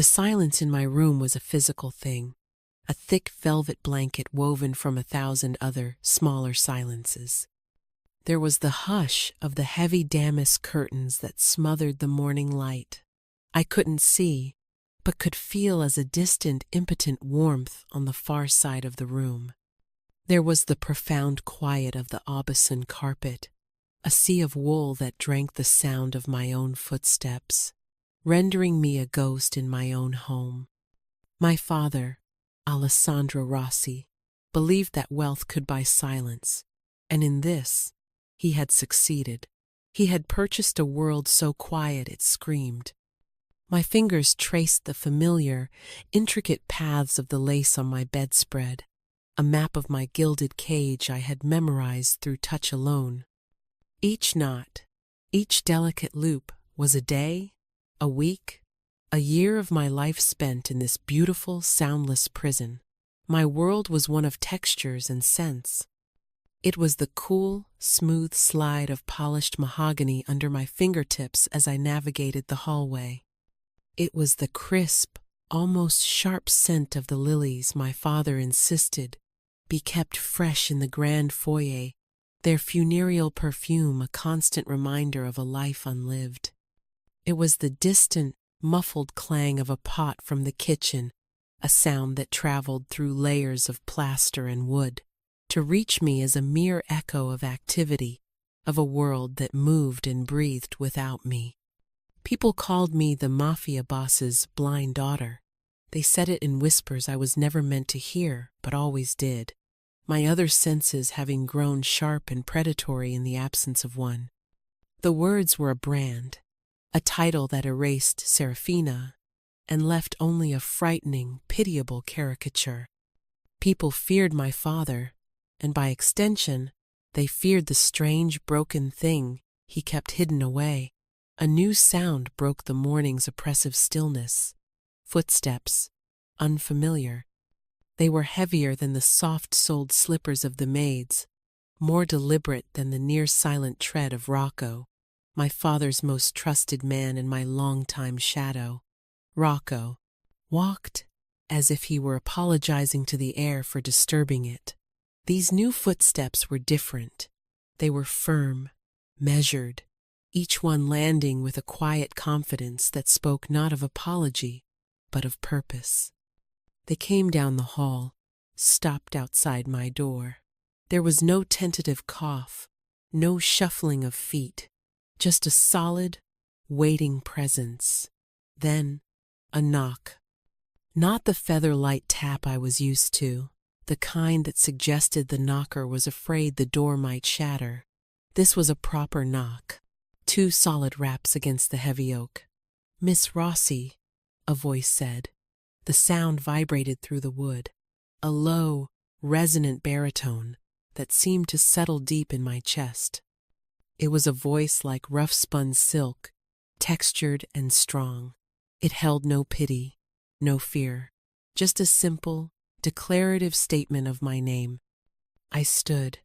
The silence in my room was a physical thing, a thick velvet blanket woven from 1,000 other, smaller silences. There was the hush of the heavy damask curtains that smothered the morning light. I couldn't see, but could feel as a distant, impotent warmth on the far side of the room. There was the profound quiet of the Aubusson carpet, a sea of wool that drank the sound of my own footsteps, rendering me a ghost in my own home. My father, Alessandro Rossi, believed that wealth could buy silence, and in this, he had succeeded. He had purchased a world so quiet it screamed. My fingers traced the familiar, intricate paths of the lace on my bedspread, a map of my gilded cage I had memorized through touch alone. Each knot, each delicate loop was a day, a week, a year of my life spent in this beautiful, soundless prison. My world was one of textures and scents. It was the cool, smooth slide of polished mahogany under my fingertips as I navigated the hallway. It was the crisp, almost sharp scent of the lilies my father insisted be kept fresh in the grand foyer, their funereal perfume a constant reminder of a life unlived. It was the distant, muffled clang of a pot from the kitchen, a sound that traveled through layers of plaster and wood, to reach me as a mere echo of activity, of a world that moved and breathed without me. People called me the Mafia boss's blind daughter. They said it in whispers I was never meant to hear, but always did, my other senses having grown sharp and predatory in the absence of one. The words were a brand, a title that erased Serafina and left only a frightening, pitiable caricature. People feared my father, and by extension, they feared the strange, broken thing he kept hidden away. A new sound broke the morning's oppressive stillness. Footsteps, unfamiliar. They were heavier than the soft-soled slippers of the maids, more deliberate than the near-silent tread of Rocco, my father's most trusted man and my long-time shadow. Rocco walked as if he were apologizing to the air for disturbing it. These new footsteps were different. They were firm, measured, each one landing with a quiet confidence that spoke not of apology, but of purpose. They came down the hall, stopped outside my door. There was no tentative cough, no shuffling of feet, just a solid, waiting presence. Then, a knock. Not the feather-light tap I was used to, the kind that suggested the knocker was afraid the door might shatter. This was a proper knock. 2 solid raps against the heavy oak. "Miss Rossi," a voice said. The sound vibrated through the wood, a low, resonant baritone that seemed to settle deep in my chest. It was a voice like rough-spun silk, textured and strong. It held no pity, no fear, just a simple, declarative statement of my name. I stood,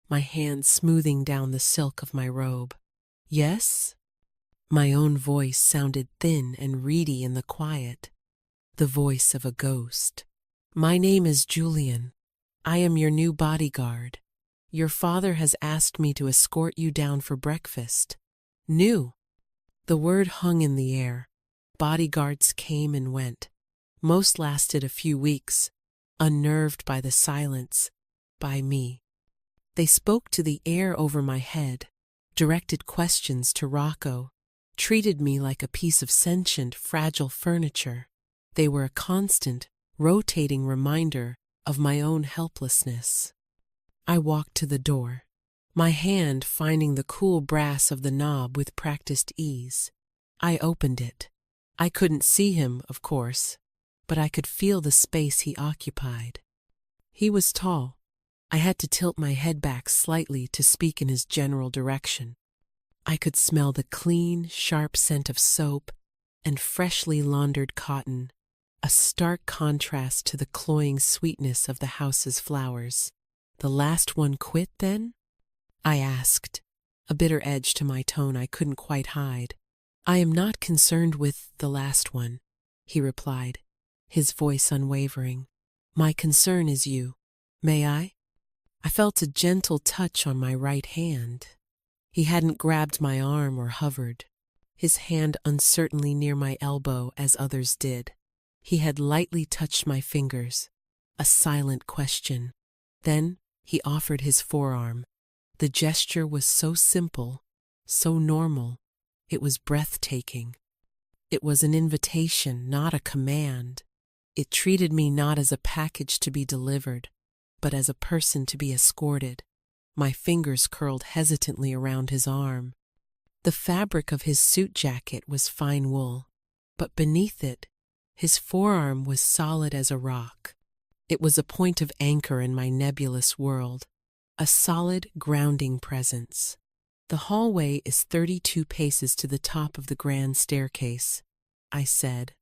my hand smoothing down the silk of my robe. "Yes?" My own voice sounded thin and reedy in the quiet, the voice of a ghost. "My name is Julian. I am your new bodyguard. Your father has asked me to escort you down for breakfast." New. The word hung in the air. Bodyguards came and went. Most lasted a few weeks, unnerved by the silence, by me. They spoke to the air over my head, directed questions to Rocco, treated me like a piece of sentient, fragile furniture. They were a constant, rotating reminder of my own helplessness. I walked to the door, my hand finding the cool brass of the knob with practiced ease. I opened it. I couldn't see him, of course, but I could feel the space he occupied. He was tall. I had to tilt my head back slightly to speak in his general direction. I could smell the clean, sharp scent of soap and freshly laundered cotton, a stark contrast to the cloying sweetness of the house's flowers. "The last one quit, then?" I asked, a bitter edge to my tone I couldn't quite hide. "I am not concerned with the last one," he replied, his voice unwavering. My concern is you. May I? I felt a gentle touch on my right hand. He hadn't grabbed my arm or hovered, his hand uncertainly near my elbow as others did. He had lightly touched my fingers, a silent question. Then he offered his forearm. The gesture was so simple, so normal, it was breathtaking. It was an invitation, not a command. It treated me not as a package to be delivered, but as a person to be escorted. My fingers curled hesitantly around his arm. The fabric of his suit jacket was fine wool, but beneath it, his forearm was solid as a rock. It was a point of anchor in my nebulous world, a solid, grounding presence. The hallway is 32 paces to the top of the grand staircase, I said,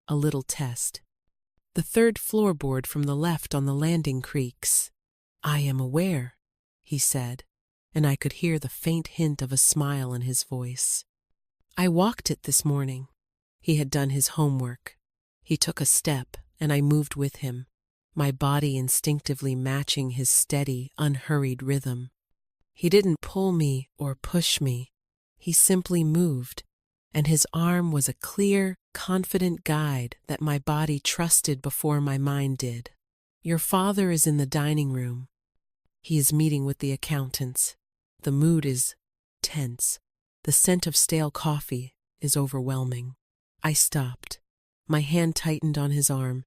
a little test. The third floorboard from the left on the landing creaks. I am aware, he said, and I could hear the faint hint of a smile in his voice. I walked it this morning. He had done his homework. He took a step, and I moved with him, my body instinctively matching his steady, unhurried rhythm. He didn't pull me or push me. He simply moved, and his arm was a clear, confident guide that my body trusted before my mind did. Your father is in the dining room. He is meeting with the accountants. The mood is tense. The scent of stale coffee is overwhelming. I stopped. My hand tightened on his arm.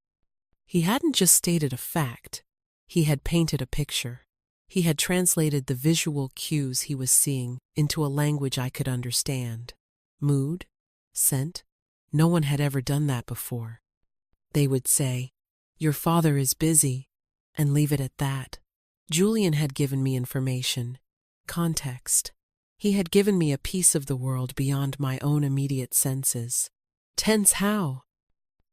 He hadn't just stated a fact. He had painted a picture. He had translated the visual cues he was seeing into a language I could understand. Mood, scent. No one had ever done that before. They would say, "Your father is busy," and leave it at that. Julian had given me information, context. He had given me a piece of the world beyond my own immediate senses. Tense how?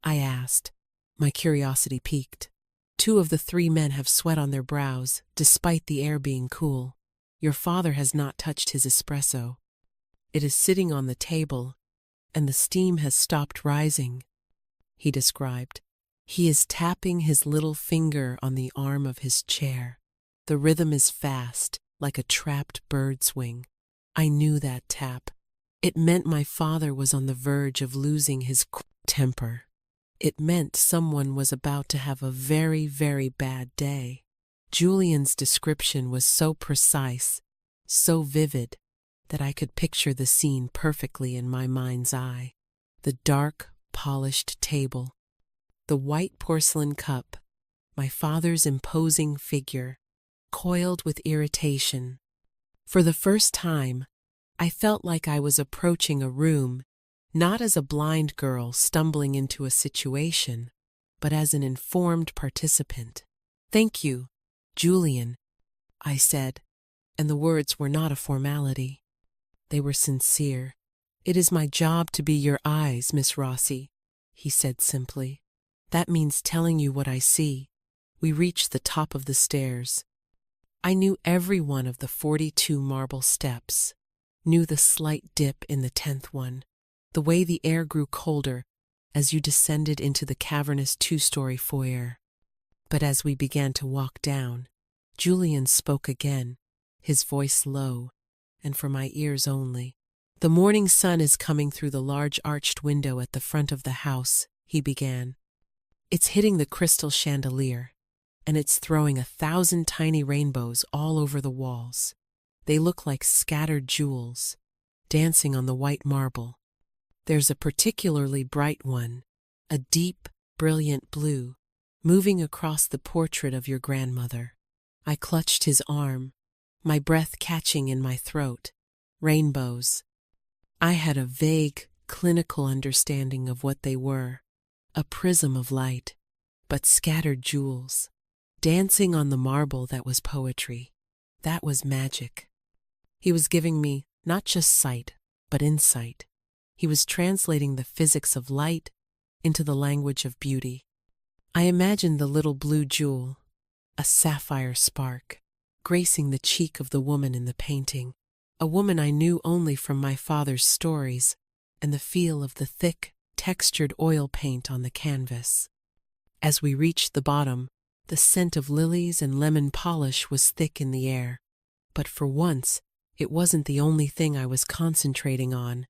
I asked. My curiosity piqued. 2 of the 3 men have sweat on their brows, despite the air being cool. Your father has not touched his espresso. It is sitting on the table, and the steam has stopped rising, he described. He is tapping his little finger on the arm of his chair. The rhythm is fast, like a trapped bird's wing. I knew that tap. It meant my father was on the verge of losing his temper. It meant someone was about to have a very, very bad day. Julian's description was so precise, so vivid, that I could picture the scene perfectly in my mind's eye. The dark, polished table, the white porcelain cup, my father's imposing figure, coiled with irritation. For the first time, I felt like I was approaching a room, not as a blind girl stumbling into a situation, but as an informed participant. "Thank you, Julian," I said, and the words were not a formality. They were sincere. "It is my job to be your eyes, Miss Rossi," he said simply. "That means telling you what I see." We reached the top of the stairs. I knew every one of the 42 marble steps, knew the slight dip in the 10th one, the way the air grew colder as you descended into the cavernous 2-story foyer. But as we began to walk down, Julian spoke again, his voice low, and for my ears only. "The morning sun is coming through the large arched window at the front of the house," he began. "It's hitting the crystal chandelier, and it's throwing 1,000 tiny rainbows all over the walls. They look like scattered jewels, dancing on the white marble. There's a particularly bright one, a deep, brilliant blue, moving across the portrait of your grandmother." I clutched his arm, my breath catching in my throat. Rainbows. I had a vague, clinical understanding of what they were, a prism of light, but scattered jewels. Dancing on the marble that was poetry. That was magic. He was giving me not just sight, but insight. He was translating the physics of light into the language of beauty. I imagined the little blue jewel, a sapphire spark, gracing the cheek of the woman in the painting, a woman I knew only from my father's stories and the feel of the thick, textured oil paint on the canvas. As we reached the bottom, the scent of lilies and lemon polish was thick in the air. But for once, it wasn't the only thing I was concentrating on.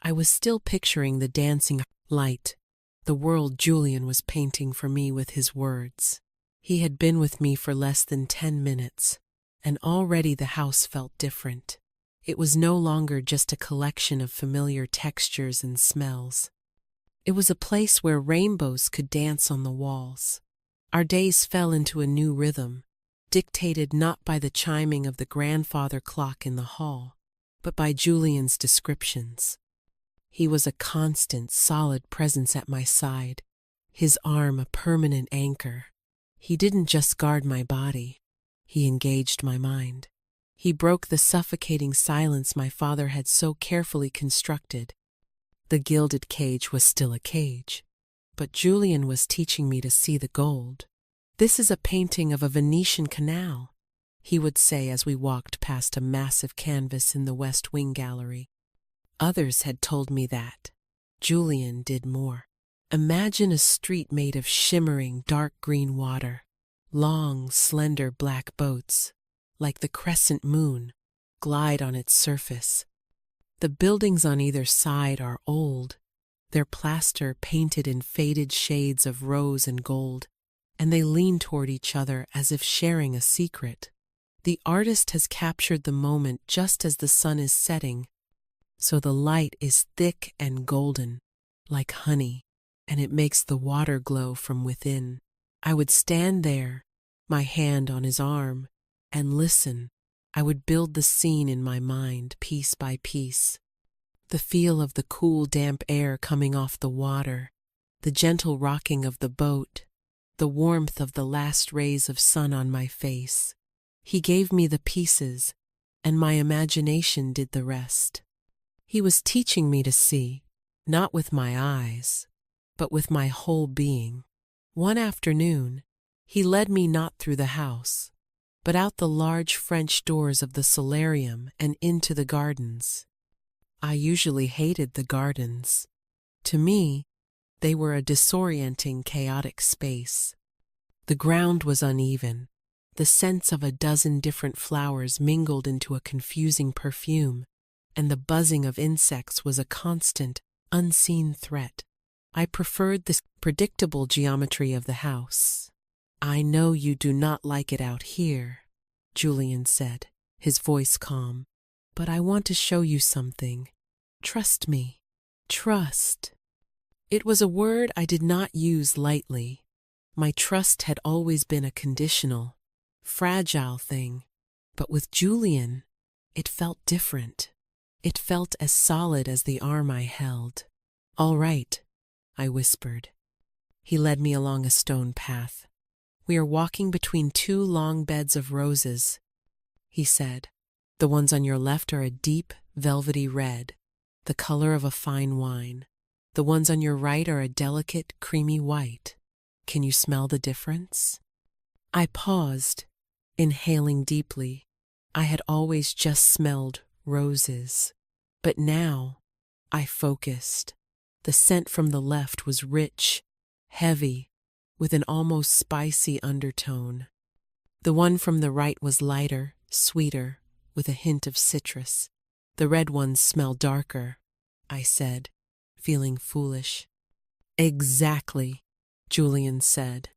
I was still picturing the dancing light, the world Julian was painting for me with his words. He had been with me for less than 10 minutes, and already the house felt different. It was no longer just a collection of familiar textures and smells. It was a place where rainbows could dance on the walls. Our days fell into a new rhythm, dictated not by the chiming of the grandfather clock in the hall, but by Julian's descriptions. He was a constant, solid presence at my side, his arm a permanent anchor. He didn't just guard my body, he engaged my mind. He broke the suffocating silence my father had so carefully constructed. The gilded cage was still a cage, but Julian was teaching me to see the gold. "This is a painting of a Venetian canal," he would say as we walked past a massive canvas in the West Wing gallery. Others had told me that. Julian did more. "Imagine a street made of shimmering dark green water, long, slender black boats, like the crescent moon, glide on its surface. The buildings on either side are old, their plaster painted in faded shades of rose and gold, and they lean toward each other as if sharing a secret. The artist has captured the moment just as the sun is setting, so the light is thick and golden, like honey, and it makes the water glow from within." I would stand there, my hand on his arm, and listen. I would build the scene in my mind, piece by piece. The feel of the cool, damp air coming off the water, the gentle rocking of the boat, the warmth of the last rays of sun on my face. He gave me the pieces, and my imagination did the rest. He was teaching me to see, not with my eyes, but with my whole being. One afternoon, he led me not through the house, but out the large French doors of the solarium and into the gardens. I usually hated the gardens. To me, they were a disorienting, chaotic space. The ground was uneven. The scents of a dozen different flowers mingled into a confusing perfume, and the buzzing of insects was a constant, unseen threat. I preferred the predictable geometry of the house. "I know you do not like it out here," Julian said, his voice calm, "but I want to show you something. Trust me. Trust." It was a word I did not use lightly. My trust had always been a conditional, fragile thing, but with Julian, it felt different. It felt as solid as the arm I held. "All right," I whispered. He led me along a stone path. "We are walking between two long beds of roses," he said. "The ones on your left are a deep, velvety red, the color of a fine wine. The ones on your right are a delicate, creamy white. Can you smell the difference?" I paused, inhaling deeply. I had always just smelled roses, but now I focused. The scent from the left was rich, heavy, with an almost spicy undertone. The one from the right was lighter, sweeter, with a hint of citrus. "The red ones smell darker," I said, feeling foolish. "Exactly," Julian said,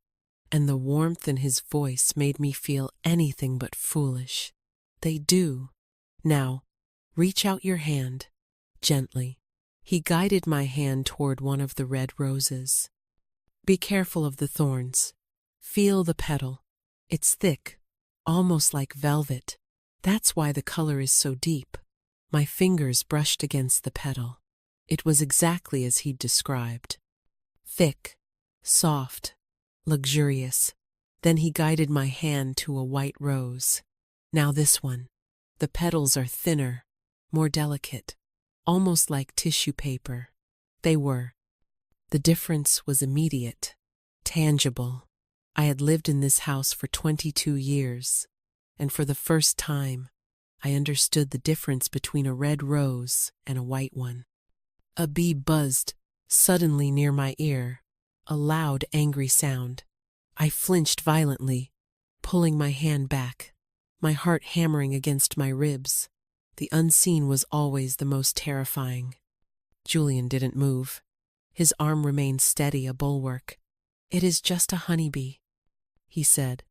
and the warmth in his voice made me feel anything but foolish. "They do. Now, reach out your hand, gently." He guided my hand toward one of the red roses. "Be careful of the thorns. Feel the petal. It's thick, almost like velvet. That's why the color is so deep." My fingers brushed against the petal. It was exactly as he'd described. Thick, soft, luxurious. Then he guided my hand to a white rose. "Now this one. The petals are thinner, more delicate, almost like tissue paper." They were. The difference was immediate, tangible. I had lived in this house for 22 years, and for the first time, I understood the difference between a red rose and a white one. A bee buzzed Suddenly near my ear, a loud, angry sound. I flinched violently, pulling my hand back, my heart hammering against my ribs. The unseen was always the most terrifying. Julian didn't move. His arm remained steady, a bulwark. "It is just a honeybee," he said,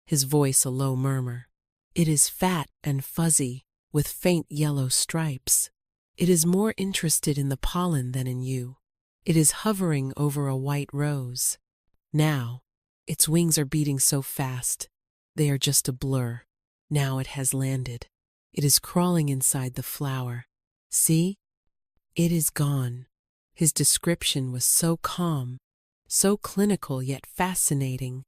his voice a low murmur. "It is fat and fuzzy, with faint yellow stripes. It is more interested in the pollen than in you. It is hovering over a white rose. Now, its wings are beating so fast, they are just a blur. Now it has landed. It is crawling inside the flower. See? It is gone." His description was so calm, so clinical yet fascinating,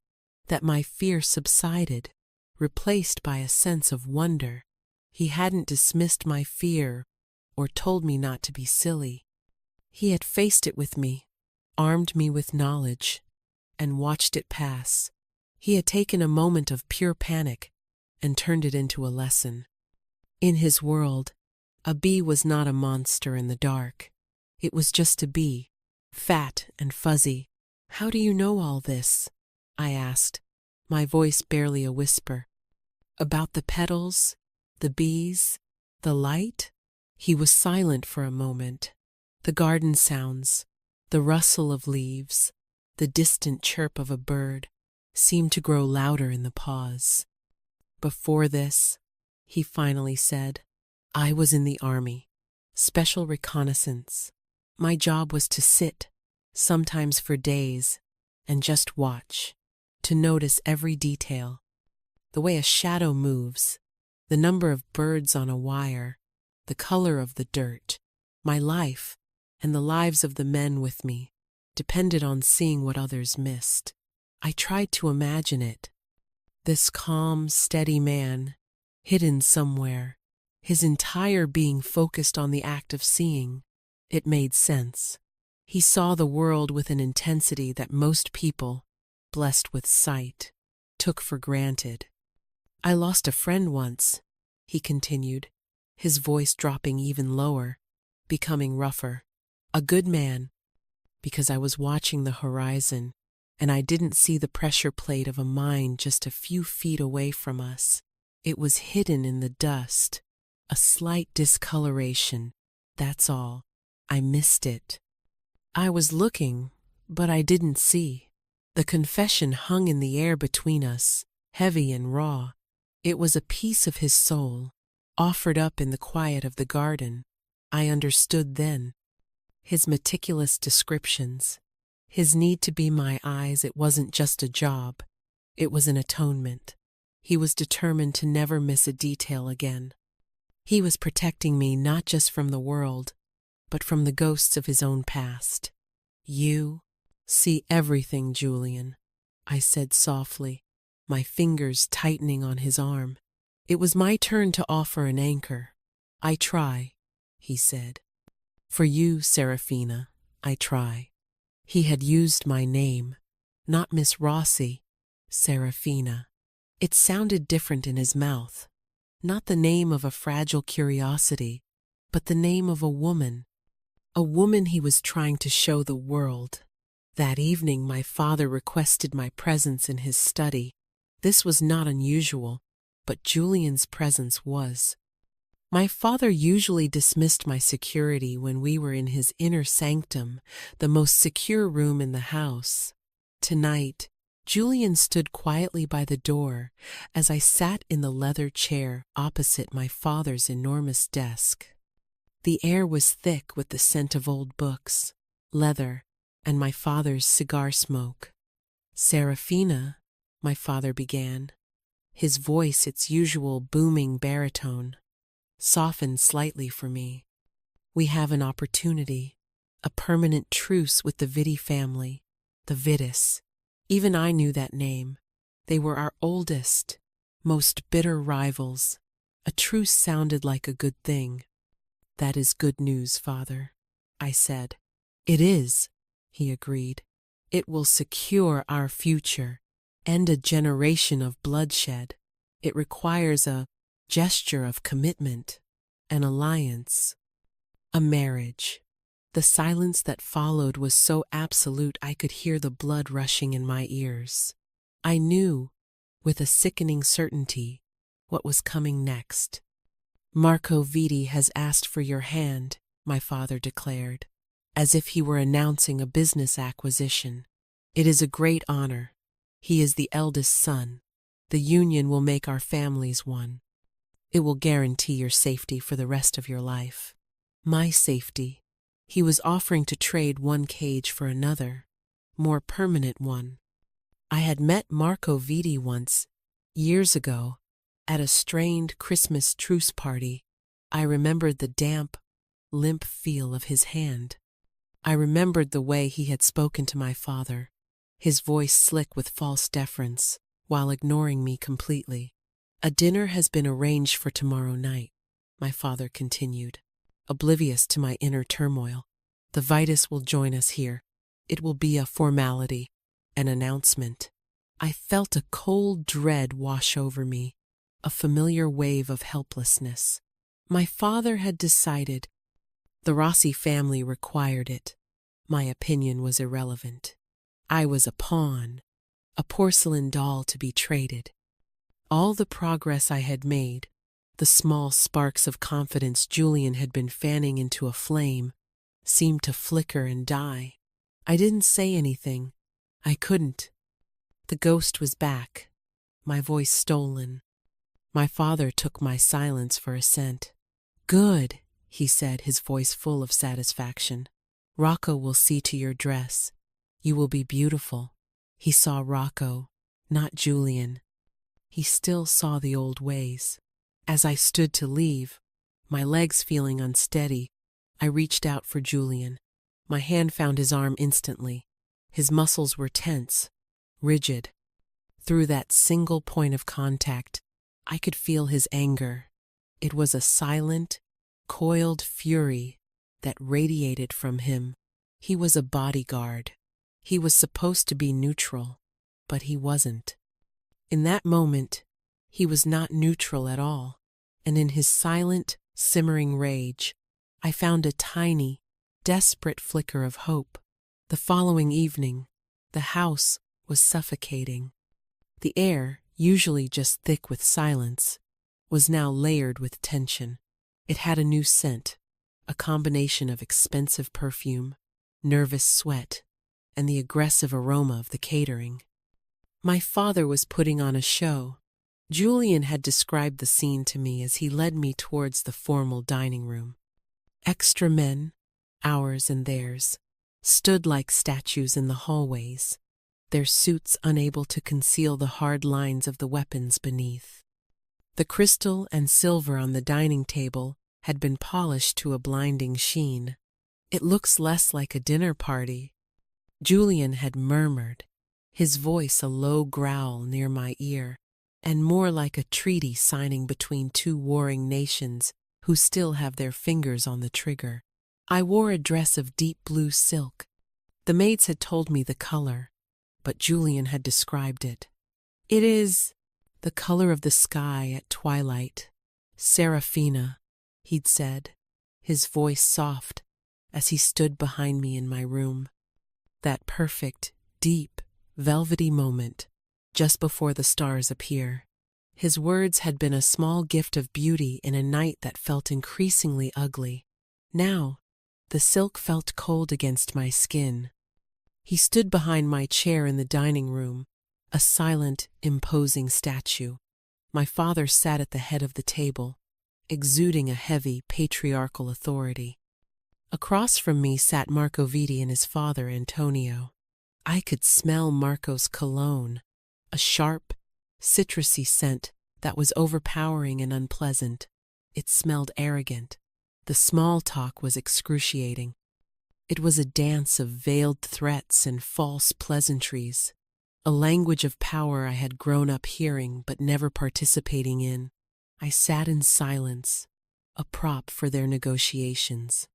that my fear subsided, replaced by a sense of wonder. He hadn't dismissed my fear or told me not to be silly. He had faced it with me, armed me with knowledge, and watched it pass. He had taken a moment of pure panic and turned it into a lesson. In his world, a bee was not a monster in the dark. It was just a bee, fat and fuzzy. "How do you know all this?" I asked, my voice barely a whisper. "About the petals, the bees, the light?" He was silent for a moment. The garden sounds, the rustle of leaves, the distant chirp of a bird seemed to grow louder in the pause. "Before this," he finally said, "I was in the army, special reconnaissance. My job was to sit, sometimes for days, and just watch, to notice every detail. The way a shadow moves, the number of birds on a wire, the color of the dirt. My life, and the lives of the men with me, depended on seeing what others missed. I tried to imagine it. This calm, steady man, hidden somewhere, his entire being focused on the act of seeing. It made sense. He saw the world with an intensity that most people, blessed with sight, took for granted. "I lost a friend once," he continued, his voice dropping even lower, becoming rougher. "A good man, because I was watching the horizon, and I didn't see the pressure plate of a mine just a few feet away from us. It was hidden in the dust, a slight discoloration, that's all. I missed it. I was looking, but I didn't see." The confession hung in the air between us, heavy and raw. It was a piece of his soul, offered up in the quiet of the garden. I understood then. His meticulous descriptions, his need to be my eyes, it wasn't just a job, it was an atonement. He was determined to never miss a detail again. He was protecting me not just from the world, but from the ghosts of his own past. "You see everything, Julian," I said softly, my fingers tightening on his arm. It was my turn to offer an anchor. "I try," he said. "For you, Serafina, I try." He had used my name, not Miss Rossi, Serafina. It sounded different in his mouth. Not the name of a fragile curiosity, but the name of a woman. A woman he was trying to show the world. That evening my father requested my presence in his study. This was not unusual, but Julian's presence was. My father usually dismissed my security when we were in his inner sanctum, the most secure room in the house. Tonight, Julian stood quietly by the door as I sat in the leather chair opposite my father's enormous desk. The air was thick with the scent of old books, leather, and my father's cigar smoke. "Serafina," my father began, his voice its usual booming baritone, softened slightly for me. "We have an opportunity, a permanent truce with the Vitti family, the Vittis. Even I knew that name. They were our oldest, most bitter rivals. A truce sounded like a good thing." "That is good news, Father," I said. "It is," he agreed. "It will secure our future, end a generation of bloodshed. It requires a gesture of commitment, an alliance, a marriage." The silence that followed was so absolute I could hear the blood rushing in my ears. I knew, with a sickening certainty, what was coming next. "Marco Vitti has asked for your hand," my father declared, as if he were announcing a business acquisition. "It is a great honor. He is the eldest son. The union will make our families one. It will guarantee your safety for the rest of your life." My safety. He was offering to trade one cage for another, more permanent one. I had met Marco Vitti once, years ago, at a strained Christmas truce party. I remembered the damp, limp feel of his hand. I remembered the way he had spoken to my father, his voice slick with false deference, while ignoring me completely. "A dinner has been arranged for tomorrow night," my father continued, oblivious to my inner turmoil. "The Vitis will join us here. It will be a formality, an announcement." I felt a cold dread wash over me, a familiar wave of helplessness. My father had decided. The Rossi family required it. My opinion was irrelevant. I was a pawn, a porcelain doll to be traded. All the progress I had made, the small sparks of confidence Julian had been fanning into a flame, seemed to flicker and die. I didn't say anything. I couldn't. The ghost was back, my voice stolen. My father took my silence for assent. "Good," he said, his voice full of satisfaction. "Rocco will see to your dress. You will be beautiful." He saw Rocco, not Julian. He still saw the old ways. As I stood to leave, my legs feeling unsteady, I reached out for Julian. My hand found his arm instantly. His muscles were tense, rigid. Through that single point of contact, I could feel his anger. It was a silent, coiled fury that radiated from him. He was a bodyguard. He was supposed to be neutral, but he wasn't. In that moment, he was not neutral at all, and in his silent, simmering rage, I found a tiny, desperate flicker of hope. The following evening, the house was suffocating. The air, usually just thick with silence, was now layered with tension. It had a new scent, a combination of expensive perfume, nervous sweat, and the aggressive aroma of the catering. My father was putting on a show. Julian had described the scene to me as he led me towards the formal dining room. Extra men, ours and theirs, stood like statues in the hallways, their suits unable to conceal the hard lines of the weapons beneath. The crystal and silver on the dining table had been polished to a blinding sheen. "It looks less like a dinner party," Julian had murmured, his voice a low growl near my ear, "and more like a treaty signing between two warring nations who still have their fingers on the trigger." I wore a dress of deep blue silk. The maids had told me the color, but Julian had described it. "It is the color of the sky at twilight. Serafina," he'd said, his voice soft as he stood behind me in my room. That perfect, deep, velvety moment, just before the stars appear. His words had been a small gift of beauty in a night that felt increasingly ugly. Now, the silk felt cold against my skin. He stood behind my chair in the dining room, a silent, imposing statue. My father sat at the head of the table, exuding a heavy, patriarchal authority. Across from me sat Marco Vitti and his father, Antonio. I could smell Marco's cologne, a sharp, citrusy scent that was overpowering and unpleasant. It smelled arrogant. The small talk was excruciating. It was a dance of veiled threats and false pleasantries, a language of power I had grown up hearing but never participating in. I sat in silence, a prop for their negotiations.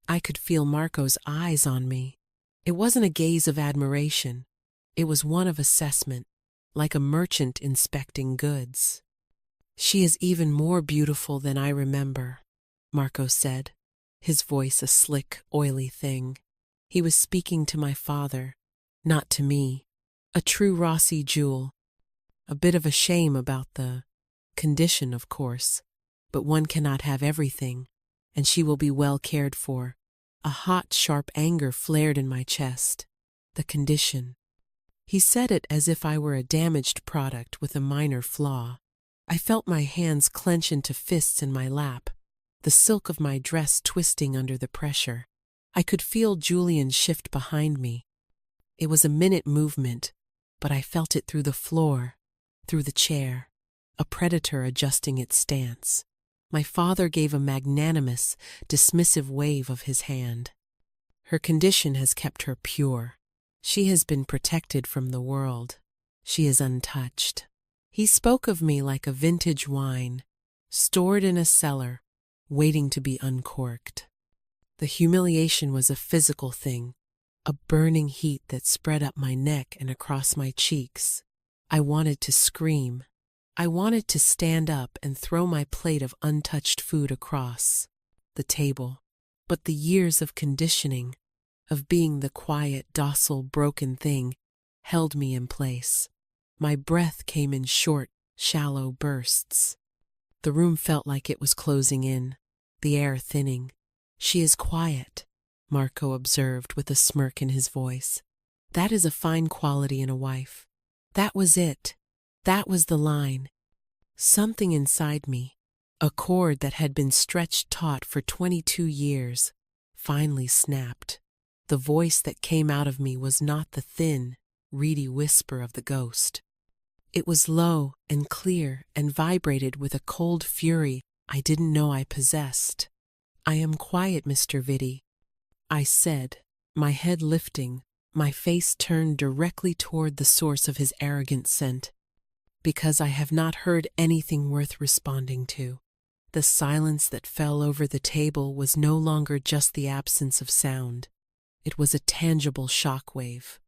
I could feel Marco's eyes on me. It wasn't a gaze of admiration. It was one of assessment, like a merchant inspecting goods. "She is even more beautiful than I remember," Marco said, his voice a slick, oily thing. He was speaking to my father, not to me. A true Rossi jewel. A bit of a shame about the condition, of course, but one cannot have everything, and she will be well cared for. A hot, sharp anger flared in my chest. The condition. He said it as if I were a damaged product with a minor flaw. I felt my hands clench into fists in my lap, the silk of my dress twisting under the pressure. I could feel Julian shift behind me. It was a minute movement, but I felt it through the floor, through the chair, a predator adjusting its stance. My father gave a magnanimous, dismissive wave of his hand. Her condition has kept her pure. She has been protected from the world. She is untouched. He spoke of me like a vintage wine, stored in a cellar, waiting to be uncorked. The humiliation was a physical thing, a burning heat that spread up my neck and across my cheeks. I wanted to scream. I wanted to stand up and throw my plate of untouched food across the table. But the years of conditioning, of being the quiet, docile, broken thing, held me in place. My breath came in short, shallow bursts. The room felt like it was closing in, the air thinning. "She is quiet," Marco observed with a smirk in his voice. "That is a fine quality in a wife." That was it. That was the line. Something inside me, a cord that had been stretched taut for 22 years, finally snapped. The voice that came out of me was not the thin, reedy whisper of the ghost. It was low and clear and vibrated with a cold fury I didn't know I possessed. "I am quiet, Mr. Vitti," I said, my head lifting, my face turned directly toward the source of his arrogant scent, because I have not heard anything worth responding to. The silence that fell over the table was no longer just the absence of sound. It was a tangible shock wave.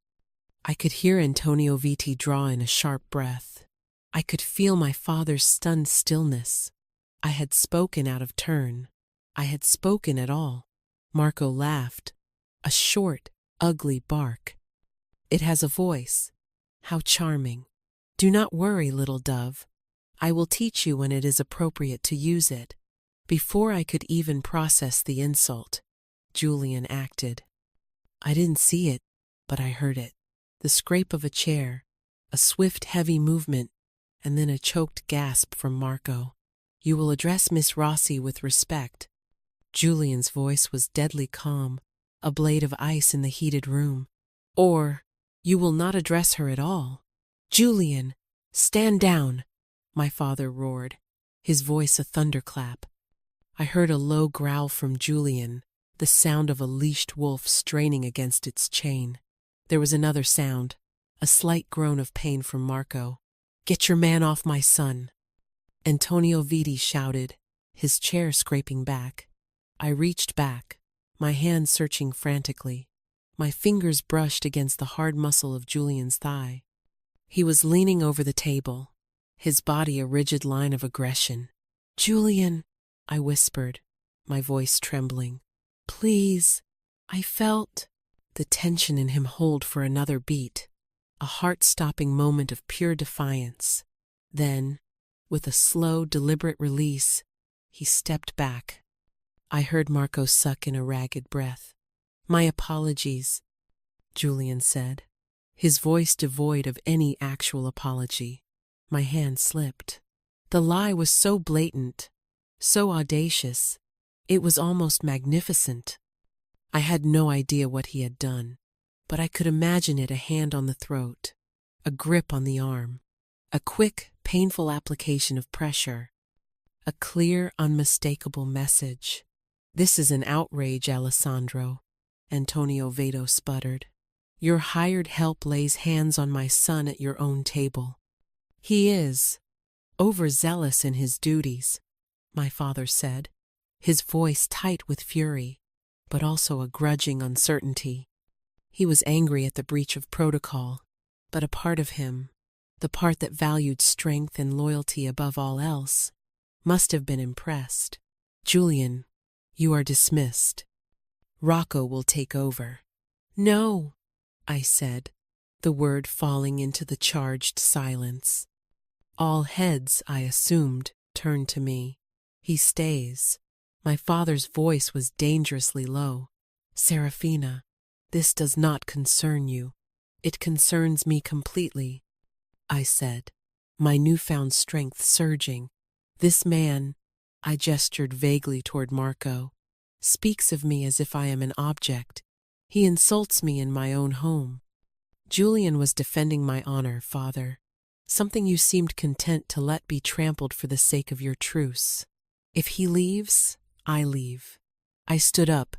I could hear Antonio Vitti draw in a sharp breath. I could feel my father's stunned stillness. I had spoken out of turn. I had spoken at all. Marco laughed. A short, ugly bark. "It has a voice. How charming. Do not worry, little dove. I will teach you when it is appropriate to use it." Before I could even process the insult, Julian acted. I didn't see it, but I heard it. The scrape of a chair, a swift, heavy movement, and then a choked gasp from Marco. "You will address Miss Rossi with respect." Julian's voice was deadly calm, a blade of ice in the heated room. "Or you will not address her at all." "Julian, stand down," my father roared, his voice a thunderclap. I heard a low growl from Julian, the sound of a leashed wolf straining against its chain. There was another sound, a slight groan of pain from Marco. "Get your man off my son," Antonio Vitti shouted, his chair scraping back. I reached back, my hand searching frantically. My fingers brushed against the hard muscle of Julian's thigh. He was leaning over the table, his body a rigid line of aggression. "Julian," I whispered, my voice trembling. "Please." I felt the tension in him hold for another beat, a heart-stopping moment of pure defiance. Then, with a slow, deliberate release, he stepped back. I heard Marco suck in a ragged breath. "My apologies," Julian said, his voice devoid of any actual apology. My hand slipped. The lie was so blatant, so audacious, it was almost magnificent. I had no idea what he had done, but I could imagine it: a hand on the throat, a grip on the arm, a quick, painful application of pressure, a clear, unmistakable message. "This is an outrage, Alessandro," Antonio Vitti sputtered. "Your hired help lays hands on my son at your own table." "He is overzealous in his duties," my father said, his voice tight with fury, but also a grudging uncertainty. He was angry at the breach of protocol, but a part of him, the part that valued strength and loyalty above all else, must have been impressed. "Julian, You are dismissed. Rocco will take over. No, I said, the word falling into the charged silence. All heads, I assumed, turned to me. He stays. My father's voice was dangerously low. Serafina, this does not concern you. It concerns me completely, I said, my newfound strength surging. This man, I gestured vaguely toward Marco, speaks of me as if I am an object. He insults me in my own home. Julian was defending my honor, father. Something you seemed content to let be trampled for the sake of your truce. If he leaves, I leave. I stood up,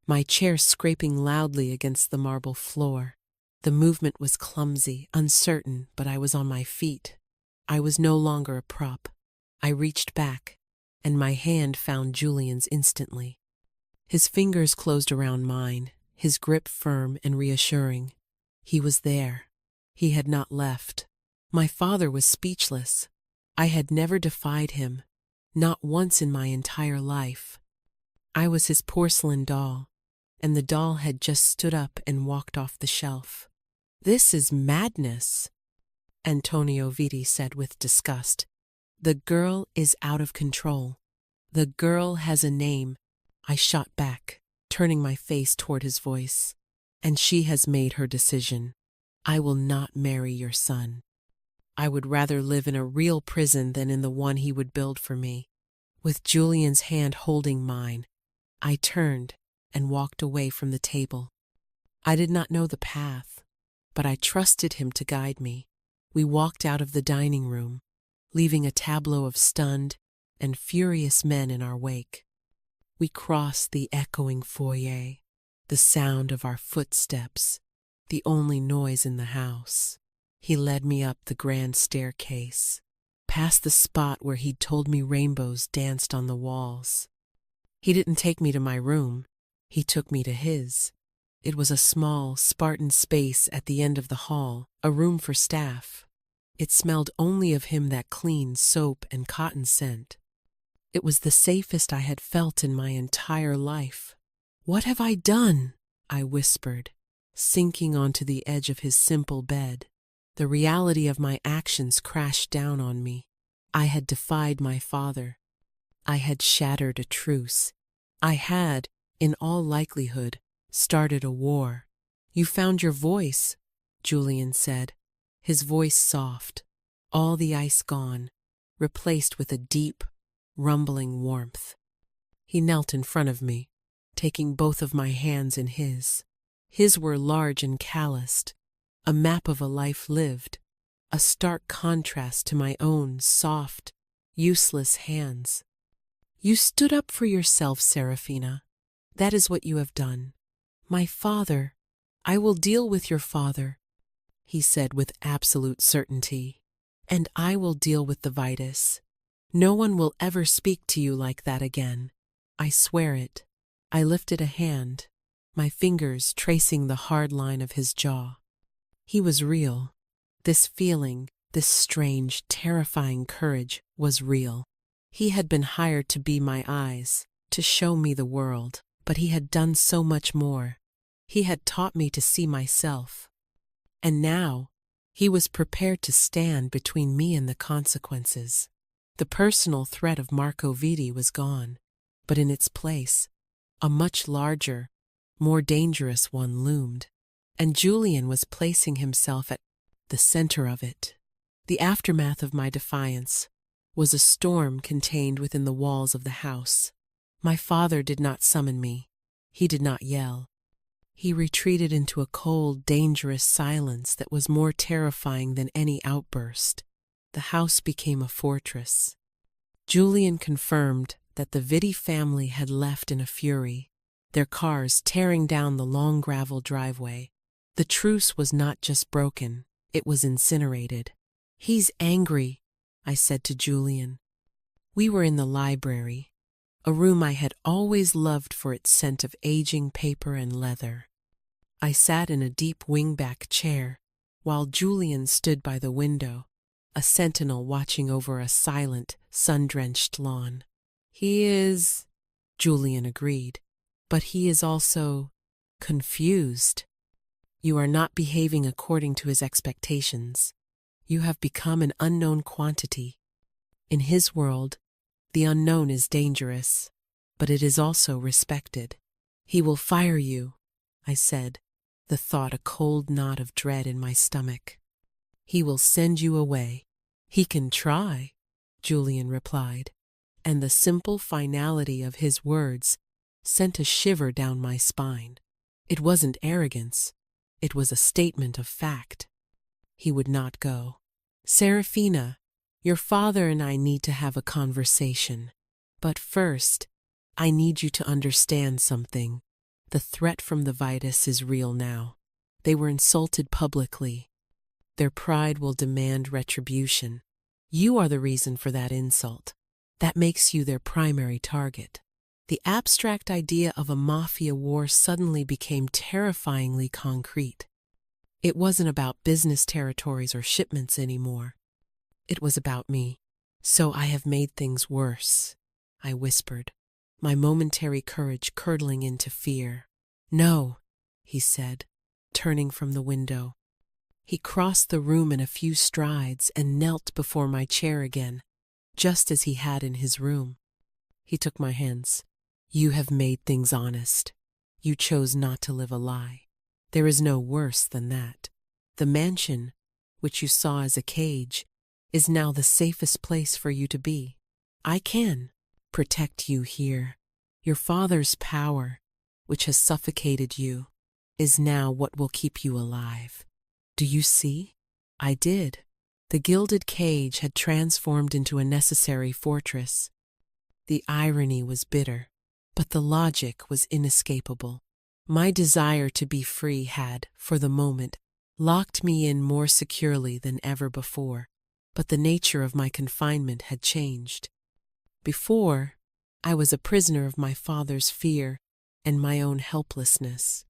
my chair scraping loudly against the marble floor. The movement was clumsy, uncertain, but I was on my feet. I was no longer a prop. I reached back, and my hand found Julian's instantly. His fingers closed around mine, his grip firm and reassuring. He was there. He had not left. My father was speechless. I had never defied him, not once in my entire life. I was his porcelain doll, and the doll had just stood up and walked off the shelf. This is madness, Antonio Vitti said with disgust. The girl is out of control. The girl has a name. I shot back, turning my face toward his voice. And she has made her decision. I will not marry your son. I would rather live in a real prison than in the one he would build for me. With Julian's hand holding mine, I turned and walked away from the table. I did not know the path, but I trusted him to guide me. We walked out of the dining room, leaving a tableau of stunned and furious men in our wake. We crossed the echoing foyer, the sound of our footsteps, the only noise in the house. He led me up the grand staircase, past the spot where he'd told me rainbows danced on the walls. He didn't take me to my room. He took me to his. It was a small, Spartan space at the end of the hall, a room for staff. It smelled only of him, that clean soap and cotton scent. It was the safest I had felt in my entire life. What have I done? I whispered, sinking onto the edge of his simple bed. The reality of my actions crashed down on me. I had defied my father. I had shattered a truce. I had, in all likelihood, started a war. You found your voice, Julian said, his voice soft, all the ice gone, replaced with a deep, rumbling warmth. He knelt in front of me, taking both of my hands in his. His were large and calloused, a map of a life lived, a stark contrast to my own soft, useless hands. You stood up for yourself, Serafina. That is what you have done. My father, I will deal with your father, he said with absolute certainty. And I will deal with the Vitus. No one will ever speak to you like that again. I swear it. I lifted a hand, my fingers tracing the hard line of his jaw. He was real. This feeling, this strange, terrifying courage was real. He had been hired to be my eyes, to show me the world, but he had done so much more. He had taught me to see myself. And now, he was prepared to stand between me and the consequences. The personal threat of Marco Vitti was gone, but in its place, a much larger, more dangerous one loomed. And Julian was placing himself at the center of it. The aftermath of my defiance was a storm contained within the walls of the house. My father did not summon me. He did not yell. He retreated into a cold, dangerous silence that was more terrifying than any outburst. The house became a fortress. Julian confirmed that the Vitti family had left in a fury, their cars tearing down the long gravel driveway. The truce was not just broken, it was incinerated. He's angry, I said to Julian. We were in the library, a room I had always loved for its scent of aging paper and leather. I sat in a deep wingback chair, while Julian stood by the window, a sentinel watching over a silent, sun-drenched lawn. He is Julian agreed. But he is also confused. You are not behaving according to his expectations. You have become an unknown quantity. In his world, the unknown is dangerous, but it is also respected. He will fire you, I said, the thought a cold knot of dread in my stomach. He will send you away. He can try, Julian replied, and the simple finality of his words sent a shiver down my spine. It wasn't arrogance. It was a statement of fact. He would not go. Serafina, your father and I need to have a conversation. But first, I need you to understand something. The threat from the Vitus is real now. They were insulted publicly. Their pride will demand retribution. You are the reason for that insult. That makes you their primary target. The abstract idea of a mafia war suddenly became terrifyingly concrete. It wasn't about business territories or shipments anymore. It was about me. So I have made things worse, I whispered, my momentary courage curdling into fear. No, he said, turning from the window. He crossed the room in a few strides and knelt before my chair again, just as he had in his room. He took my hands. You have made things honest. You chose not to live a lie. There is no worse than that. The mansion, which you saw as a cage, is now the safest place for you to be. I can protect you here. Your father's power, which has suffocated you, is now what will keep you alive. Do you see? I did. The gilded cage had transformed into a necessary fortress. The irony was bitter, but the logic was inescapable. My desire to be free had, for the moment, locked me in more securely than ever before, but the nature of my confinement had changed. Before, I was a prisoner of my father's fear and my own helplessness.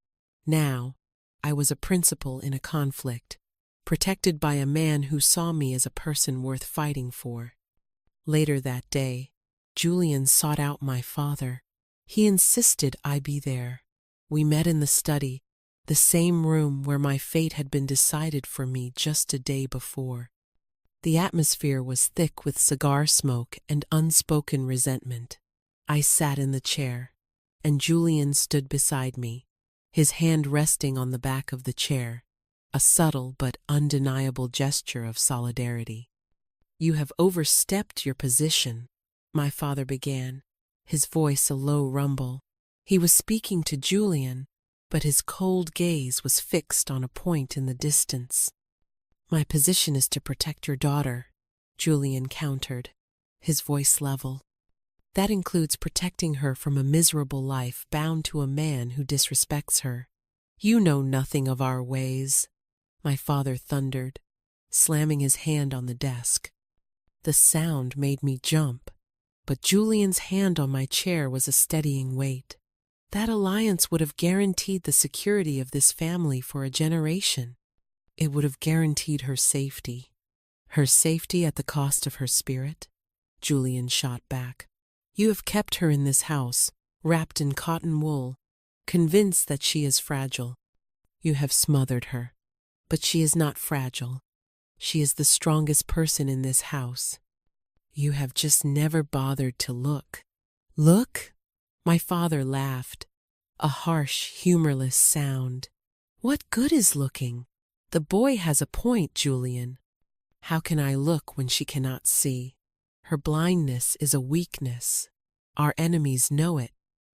Now, I was a principal in a conflict, protected by a man who saw me as a person worth fighting for. Later that day, Julian sought out my father. He insisted I be there. We met in the study, the same room where my fate had been decided for me just a day before. The atmosphere was thick with cigar smoke and unspoken resentment. I sat in the chair, and Julian stood beside me, his hand resting on the back of the chair, a subtle but undeniable gesture of solidarity. You have overstepped your position, my father began, his voice a low rumble. He was speaking to Julian, but his cold gaze was fixed on a point in the distance. My position is to protect your daughter, Julian countered, his voice level. That includes protecting her from a miserable life bound to a man who disrespects her. You know nothing of our ways, my father thundered, slamming his hand on the desk. The sound made me jump, but Julian's hand on my chair was a steadying weight. That alliance would have guaranteed the security of this family for a generation. It would have guaranteed her safety. Her safety at the cost of her spirit? Julian shot back. You have kept her in this house, wrapped in cotton wool, convinced that she is fragile. You have smothered her. But she is not fragile. She is the strongest person in this house. You have just never bothered to look. Look? My father laughed, a harsh, humorless sound. What good is looking? The boy has a point, Julian. How can I look when she cannot see? Her blindness is a weakness. Our enemies know it.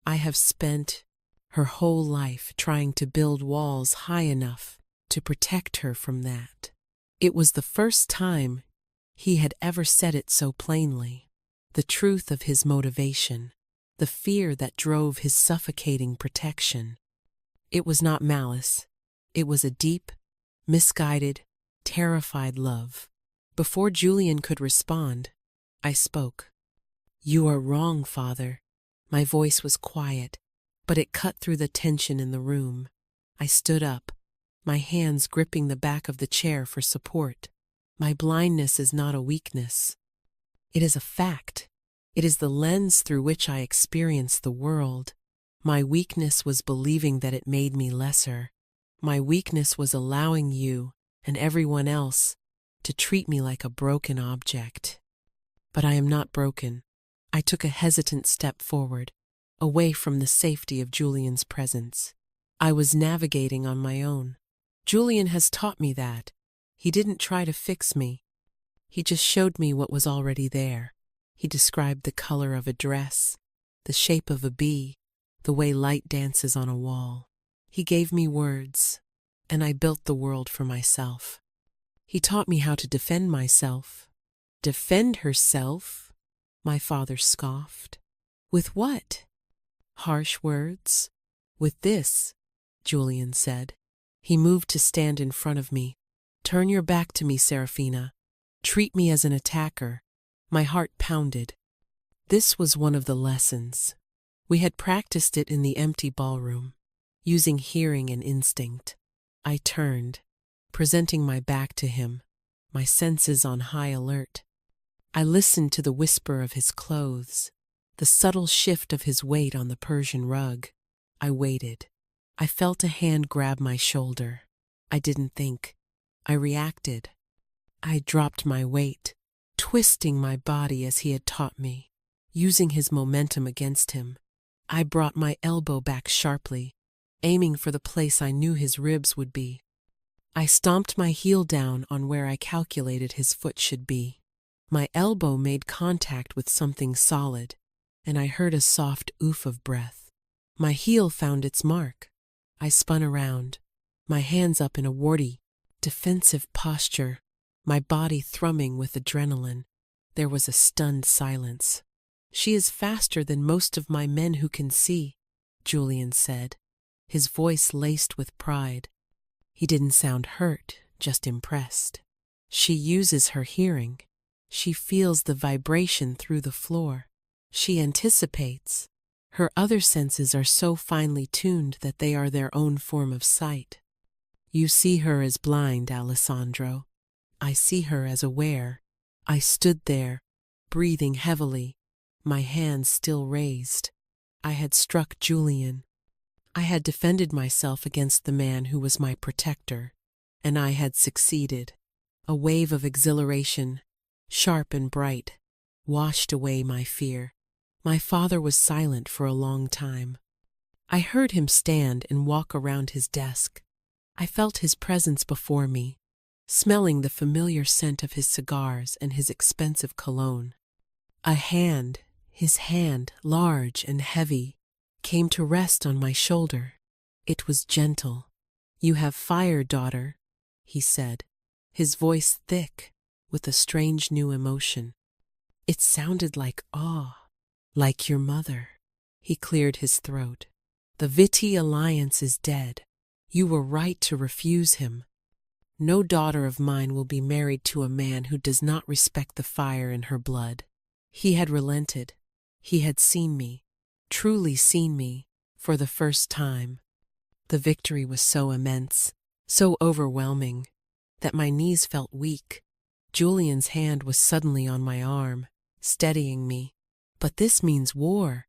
I have spent her whole life trying to build walls high enough to protect her from that. It was the first time he had ever said it so plainly. The truth of his motivation, the fear that drove his suffocating protection. It was not malice. It was a deep, misguided, terrified love. Before Julian could respond, I spoke. You are wrong, Father. My voice was quiet, but it cut through the tension in the room. I stood up, my hands gripping the back of the chair for support. My blindness is not a weakness. It is a fact. It is the lens through which I experience the world. My weakness was believing that it made me lesser. My weakness was allowing you, and everyone else, to treat me like a broken object. But I am not broken. I took a hesitant step forward, away from the safety of Julian's presence. I was navigating on my own. Julian has taught me that. He didn't try to fix me. He just showed me what was already there. He described the color of a dress, the shape of a bee, the way light dances on a wall. He gave me words, and I built the world for myself. He taught me how to defend myself. Defend herself? My father scoffed. With what? Harsh words? With this, Julian said. He moved to stand in front of me. Turn your back to me, Serafina. Treat me as an attacker. My heart pounded. This was one of the lessons. We had practiced it in the empty ballroom, using hearing and instinct. I turned, presenting my back to him, my senses on high alert. I listened to the whisper of his clothes, the subtle shift of his weight on the Persian rug. I waited. I felt a hand grab my shoulder. I didn't think. I reacted. I dropped my weight, twisting my body as he had taught me, using his momentum against him. I brought my elbow back sharply, aiming for the place I knew his ribs would be. I stomped my heel down on where I calculated his foot should be. My elbow made contact with something solid, and I heard a soft oof of breath. My heel found its mark. I spun around, my hands up in a warty, defensive posture, my body thrumming with adrenaline. There was a stunned silence. She is faster than most of my men who can see, Julian said, his voice laced with pride. He didn't sound hurt, just impressed. She uses her hearing. She feels the vibration through the floor. She anticipates. Her other senses are so finely tuned that they are their own form of sight. You see her as blind, Alessandro. I see her as aware. I stood there, breathing heavily, my hands still raised. I had struck Julian. I had defended myself against the man who was my protector, and I had succeeded. A wave of exhilaration, sharp and bright, washed away my fear. My father was silent for a long time. I heard him stand and walk around his desk. I felt his presence before me, smelling the familiar scent of his cigars and his expensive cologne. A hand, his hand, large and heavy, came to rest on my shoulder. It was gentle. "You have fire, daughter," he said, his voice thick with a strange new emotion. It sounded like awe. "Like your mother." He cleared his throat. "The Viti alliance is dead. You were right to refuse him. No daughter of mine will be married to a man who does not respect the fire in her blood." He had relented. He had seen me, truly seen me, for the first time. The victory was so immense, so overwhelming, that my knees felt weak. Julian's hand was suddenly on my arm, steadying me. "But this means war,"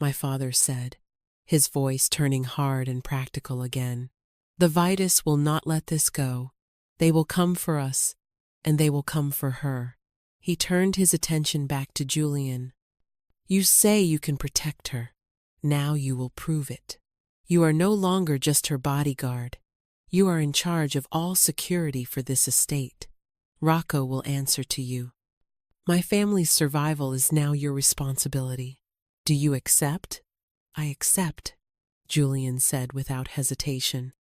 my father said, his voice turning hard and practical again. "The Vitus will not let this go. They will come for us, and they will come for her." He turned his attention back to Julian. "You say you can protect her. Now you will prove it. You are no longer just her bodyguard. You are in charge of all security for this estate. Rocco will answer to you. My family's survival is now your responsibility. Do you accept?" "I accept," Julian said without hesitation.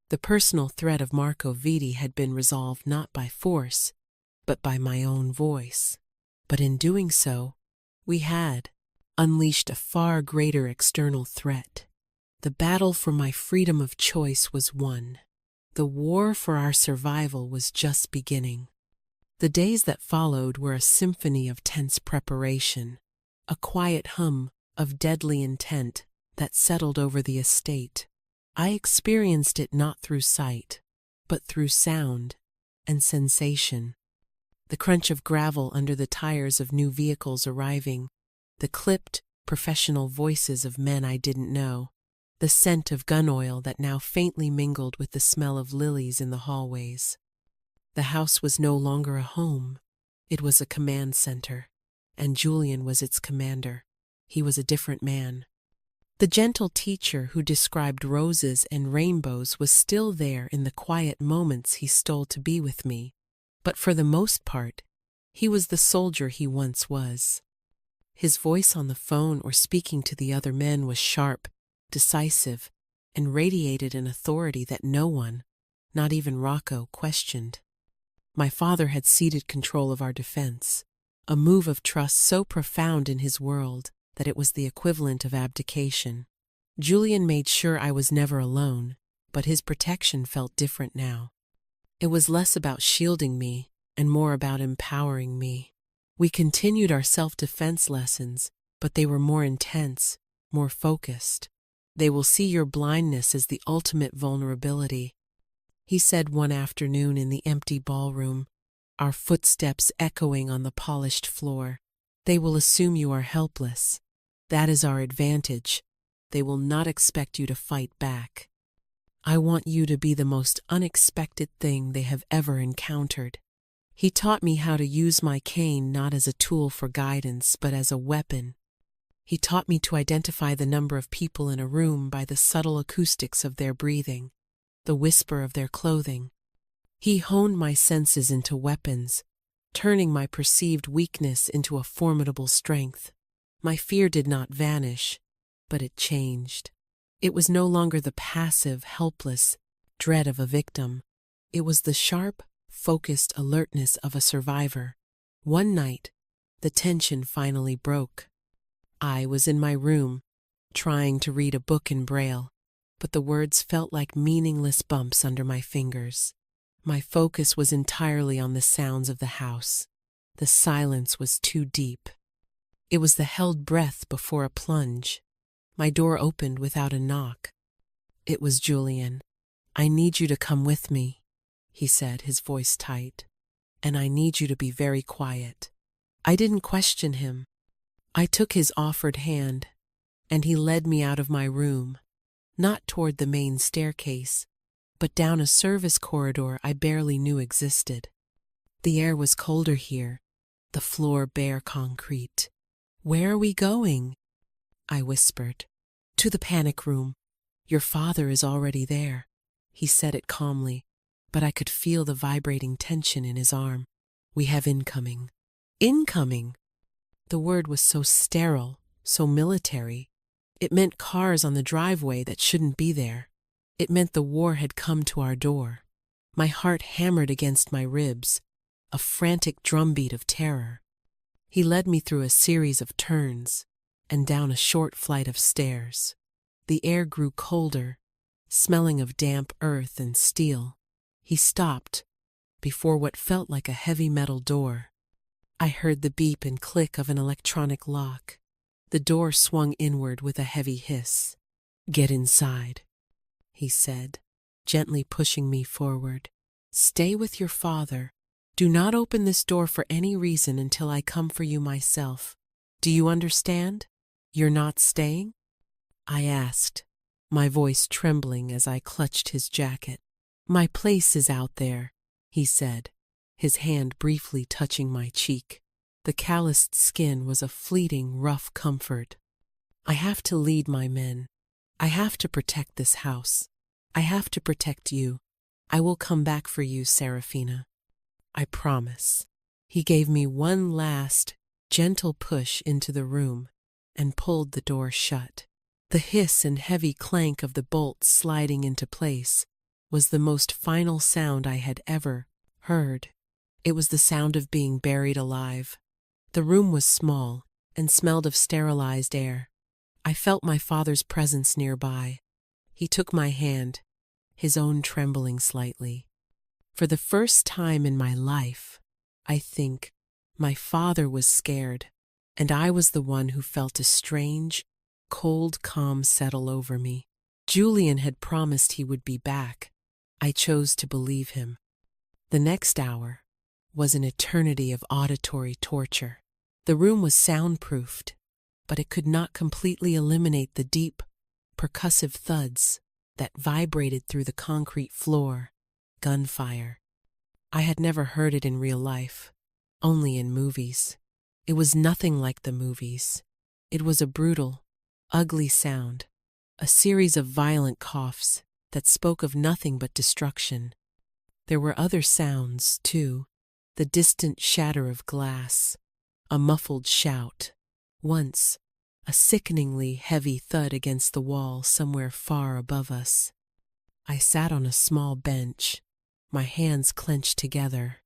The personal threat of Marco Viti had been resolved not by force, but by my own voice. But in doing so, we had unleashed a far greater external threat. The battle for my freedom of choice was won. The war for our survival was just beginning. The days that followed were a symphony of tense preparation, a quiet hum of deadly intent that settled over the estate. I experienced it not through sight, but through sound and sensation. the crunch of gravel under the tires of new vehicles arriving, the clipped, professional voices of men I didn't know, the scent of gun oil that now faintly mingled with the smell of lilies in the hallways. The house was no longer a home. It was a command center, and Julian was its commander. He was a different man. The gentle teacher who described roses and rainbows was still there in the quiet moments he stole to be with me, but for the most part, he was the soldier he once was. His voice on the phone or speaking to the other men was sharp, decisive, and radiated an authority that no one, not even Rocco, questioned. My father had ceded control of our defense, a move of trust so profound in his world that it was the equivalent of abdication. Julian made sure I was never alone, but his protection felt different now. It was less about shielding me and more about empowering me. We continued our self-defense lessons, but they were more intense, more focused. They will see your blindness as the ultimate vulnerability, he said one afternoon in the empty ballroom, our footsteps echoing on the polished floor. They will assume you are helpless. That is our advantage. They will not expect you to fight back. I want you to be the most unexpected thing they have ever encountered. He taught me how to use my cane not as a tool for guidance, but as a weapon. He taught me to identify the number of people in a room by the subtle acoustics of their breathing, the whisper of their clothing. He honed my senses into weapons, turning my perceived weakness into a formidable strength. My fear did not vanish, but it changed. It was no longer the passive, helpless dread of a victim. It was the sharp, focused alertness of a survivor. One night, the tension finally broke. I was in my room, trying to read a book in Braille, but the words felt like meaningless bumps under my fingers. My focus was entirely on the sounds of the house. The silence was too deep. It was the held breath before a plunge. My door opened without a knock. It was Julian. "I need you to come with me," he said, his voice tight. "And I need you to be very quiet." I didn't question him. I took his offered hand, and he led me out of my room, not toward the main staircase, but down a service corridor I barely knew existed. The air was colder here, the floor bare concrete. "Where are we going?" I whispered. "To the panic room. Your father is already there." He said it calmly, but I could feel the vibrating tension in his arm. "We have incoming." Incoming! The word was so sterile, so military. It meant cars on the driveway that shouldn't be there. It meant the war had come to our door. My heart hammered against my ribs, a frantic drumbeat of terror. He led me through a series of turns and down a short flight of stairs. The air grew colder, smelling of damp earth and steel. He stopped before what felt like a heavy metal door. I heard the beep and click of an electronic lock. The door swung inward with a heavy hiss. "Get inside," he said, gently pushing me forward. "Stay with your father. Do not open this door for any reason until I come for you myself. Do you understand? You're not staying?" I asked, my voice trembling as I clutched his jacket. "My place is out there," he said, his hand briefly touching my cheek. The calloused skin was a fleeting, rough comfort. "I have to lead my men. I have to protect this house. I have to protect you. I will come back for you, Serafina. I promise." He gave me one last, gentle push into the room and pulled the door shut. The hiss and heavy clank of the bolts sliding into place was the most final sound I had ever heard. It was the sound of being buried alive. The room was small and smelled of sterilized air. I felt my father's presence nearby. He took my hand, his own trembling slightly. For the first time in my life, I think, my father was scared, and I was the one who felt a strange, cold calm settle over me. Julian had promised he would be back. I chose to believe him. The next hour, was an eternity of auditory torture. The room was soundproofed, but it could not completely eliminate the deep, percussive thuds that vibrated through the concrete floor. Gunfire. I had never heard it in real life, only in movies. It was nothing like the movies. It was a brutal, ugly sound, a series of violent coughs that spoke of nothing but destruction. There were other sounds, too, the distant shatter of glass, a muffled shout, once a sickeningly heavy thud against the wall somewhere far above us. I sat on a small bench, my hands clenched together,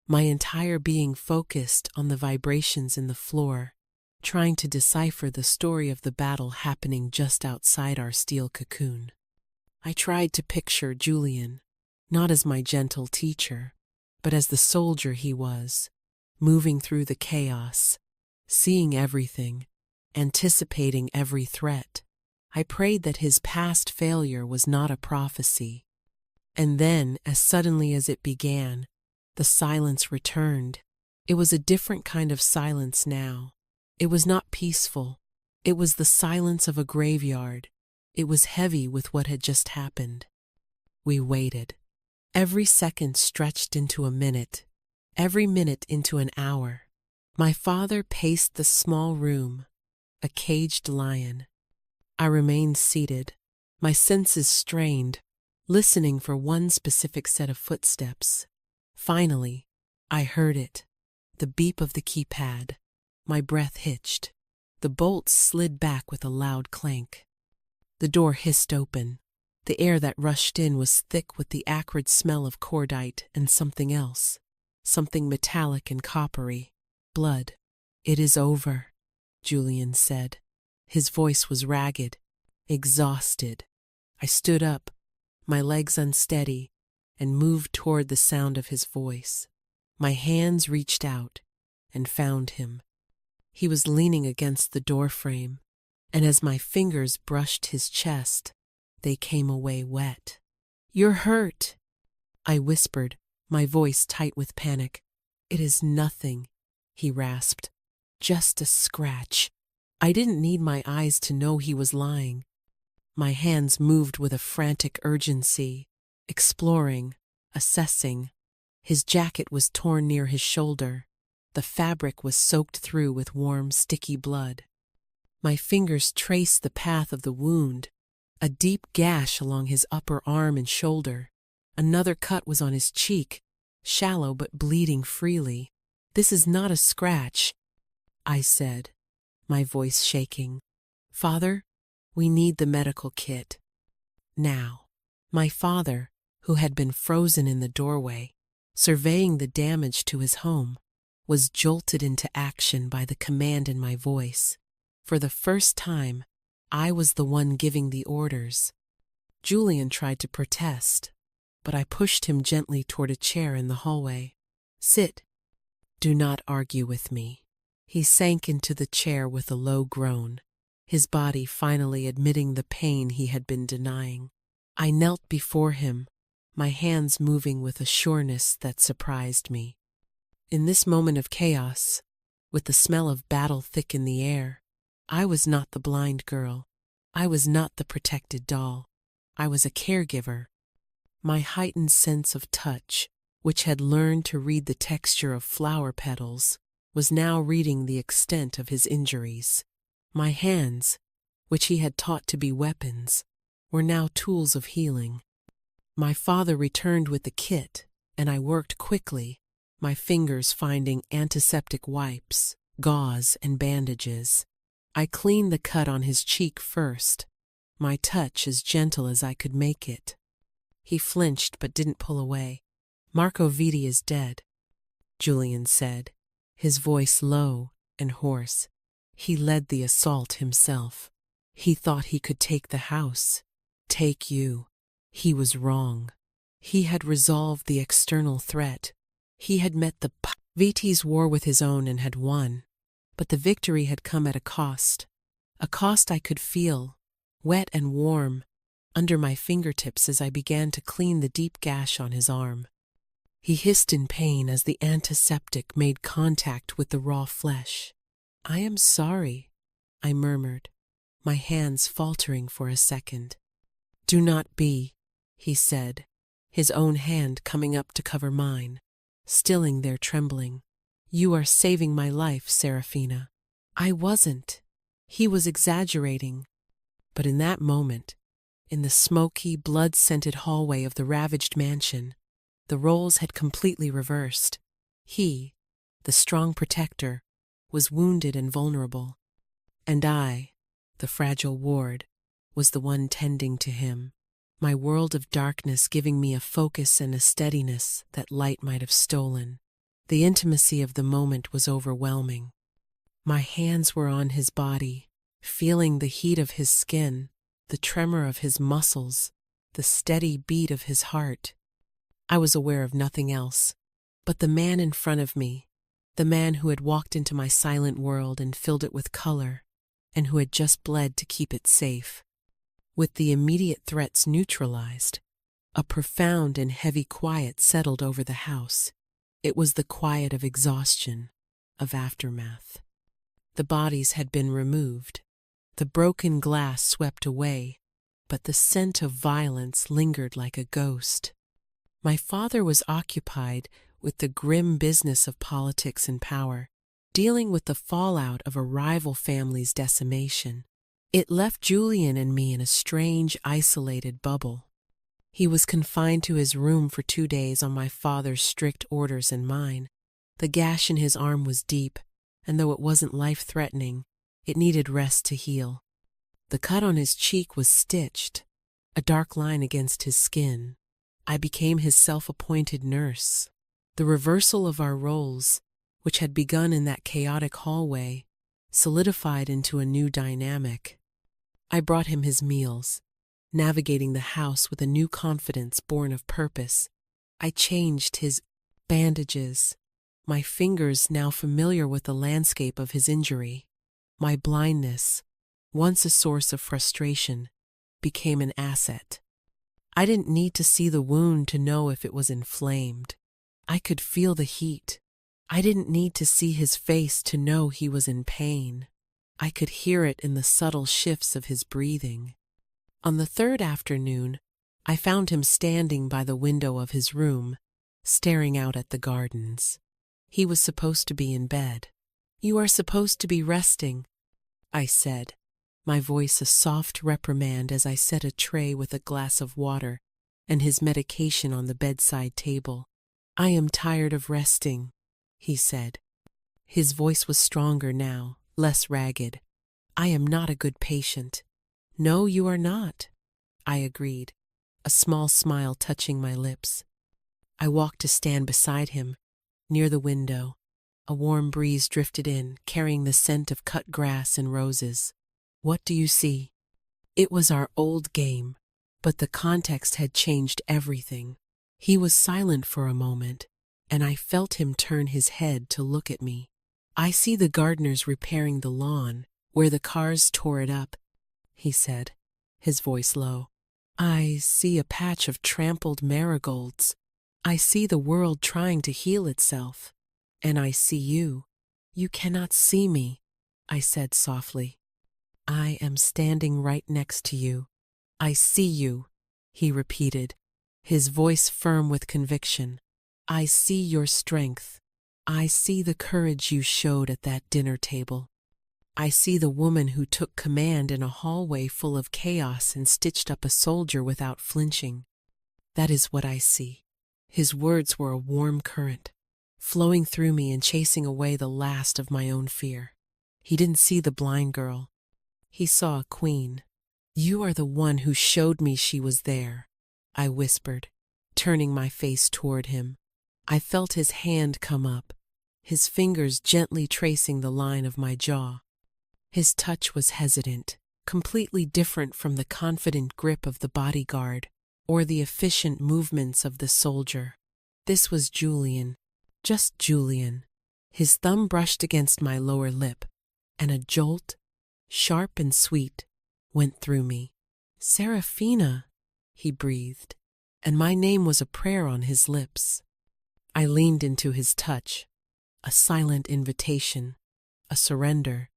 my entire being focused on the vibrations in the floor, trying to decipher the story of the battle happening just outside our steel cocoon. I tried to picture Julian, not as my gentle teacher, but as the soldier he was, moving through the chaos, seeing everything, anticipating every threat. I prayed that his past failure was not a prophecy. And then, as suddenly as it began, the silence returned. It was a different kind of silence now. It was not peaceful. It was the silence of a graveyard. It was heavy with what had just happened. We waited. Every second stretched into a minute, every minute into an hour. My father paced the small room, a caged lion. I remained seated, my senses strained, listening for one specific set of footsteps. Finally, I heard it, the beep of the keypad. My breath hitched. The bolts slid back with a loud clank. The door hissed open. The air that rushed in was thick with the acrid smell of cordite and something else, something metallic and coppery. Blood. "It is over," Julian said. His voice was ragged, exhausted. I stood up, my legs unsteady, and moved toward the sound of his voice. My hands reached out and found him. He was leaning against the doorframe, and as my fingers brushed his chest, they came away wet. "You're hurt," I whispered, my voice tight with panic. "It is nothing," he rasped. "Just a scratch." I didn't need my eyes to know he was lying. My hands moved with a frantic urgency, exploring, assessing. His jacket was torn near his shoulder. The fabric was soaked through with warm, sticky blood. My fingers traced the path of the wound, a deep gash along his upper arm and shoulder. Another cut was on his cheek, shallow but bleeding freely. "This is not a scratch," I said, my voice shaking. "Father, we need the medical kit. Now." My father, who had been frozen in the doorway, surveying the damage to his home, was jolted into action by the command in my voice. For the first time, I was the one giving the orders. Julian tried to protest, but I pushed him gently toward a chair in the hallway. "Sit. Do not argue with me." He sank into the chair with a low groan, his body finally admitting the pain he had been denying. I knelt before him, my hands moving with a sureness that surprised me. In this moment of chaos, with the smell of battle thick in the air, I was not the blind girl. I was not the protected doll. I was a caregiver. My heightened sense of touch, which had learned to read the texture of flower petals, was now reading the extent of his injuries. My hands, which he had taught to be weapons, were now tools of healing. My father returned with the kit, and I worked quickly, my fingers finding antiseptic wipes, gauze, and bandages. I cleaned the cut on his cheek first, my touch as gentle as I could make it. He flinched but didn't pull away. "Marco Vitti is dead," Julian said, his voice low and hoarse. "He led the assault himself. He thought he could take the house, take you. He was wrong. He had resolved the external threat. He had met the Vitti's war with his own and had won. But the victory had come at a cost I could feel, wet and warm, under my fingertips as I began to clean the deep gash on his arm. He hissed in pain as the antiseptic made contact with the raw flesh. "I am sorry," I murmured, my hands faltering for a second. "Do not be," he said, his own hand coming up to cover mine, stilling their trembling. "You are saving my life, Serafina." I wasn't. He was exaggerating. But in that moment, in the smoky, blood-scented hallway of the ravaged mansion, the roles had completely reversed. He, the strong protector, was wounded and vulnerable, and I, the fragile ward, was the one tending to him, my world of darkness giving me a focus and a steadiness that light might have stolen. The intimacy of the moment was overwhelming. My hands were on his body, feeling the heat of his skin, the tremor of his muscles, the steady beat of his heart. I was aware of nothing else, but the man in front of me, the man who had walked into my silent world and filled it with color, and who had just bled to keep it safe. With the immediate threats neutralized, a profound and heavy quiet settled over the house. It was the quiet of exhaustion, of aftermath. The bodies had been removed, the broken glass swept away, but the scent of violence lingered like a ghost. My father was occupied with the grim business of politics and power, dealing with the fallout of a rival family's decimation. It left Julian and me in a strange, isolated bubble. He was confined to his room for 2 days on my father's strict orders and mine. The gash in his arm was deep, and though it wasn't life-threatening, it needed rest to heal. The cut on his cheek was stitched, a dark line against his skin. I became his self-appointed nurse. The reversal of our roles, which had begun in that chaotic hallway, solidified into a new dynamic. I brought him his meals, navigating the house with a new confidence born of purpose. I changed his bandages, my fingers now familiar with the landscape of his injury. My blindness, once a source of frustration, became an asset. I didn't need to see the wound to know if it was inflamed. I could feel the heat. I didn't need to see his face to know he was in pain. I could hear it in the subtle shifts of his breathing. On the third afternoon, I found him standing by the window of his room, staring out at the gardens. He was supposed to be in bed. "You are supposed to be resting," I said, my voice a soft reprimand as I set a tray with a glass of water and his medication on the bedside table. "I am tired of resting," he said. His voice was stronger now, less ragged. "I am not a good patient." "No, you are not," I agreed, a small smile touching my lips. I walked to stand beside him, near the window. A warm breeze drifted in, carrying the scent of cut grass and roses. "What do you see?" It was our old game, but the context had changed everything. He was silent for a moment, and I felt him turn his head to look at me. "I see the gardeners repairing the lawn, where the cars tore it up," he said, his voice low. "I see a patch of trampled marigolds. I see the world trying to heal itself. And I see you. You cannot see me," I said softly. "I am standing right next to you. I see you," he repeated, his voice firm with conviction. "I see your strength. I see the courage you showed at that dinner table. I see the woman who took command in a hallway full of chaos and stitched up a soldier without flinching. That is what I see." His words were a warm current, flowing through me and chasing away the last of my own fear. He didn't see the blind girl. He saw a queen. "You are the one who showed me she was there," I whispered, turning my face toward him. I felt his hand come up, his fingers gently tracing the line of my jaw. His touch was hesitant, completely different from the confident grip of the bodyguard or the efficient movements of the soldier. This was Julian, just Julian. His thumb brushed against my lower lip, and a jolt, sharp and sweet, went through me. "Serafina," he breathed, and my name was a prayer on his lips. I leaned into his touch, a silent invitation, a surrender.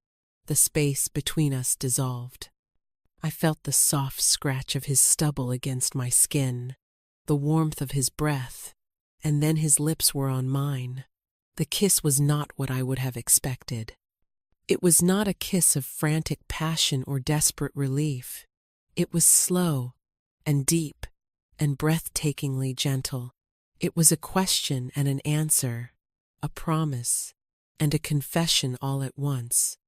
The space between us dissolved. I felt the soft scratch of his stubble against my skin, the warmth of his breath, and then his lips were on mine. The kiss was not what I would have expected. It was not a kiss of frantic passion or desperate relief. It was slow and deep and breathtakingly gentle. It was a question and an answer, a promise and a confession all at once.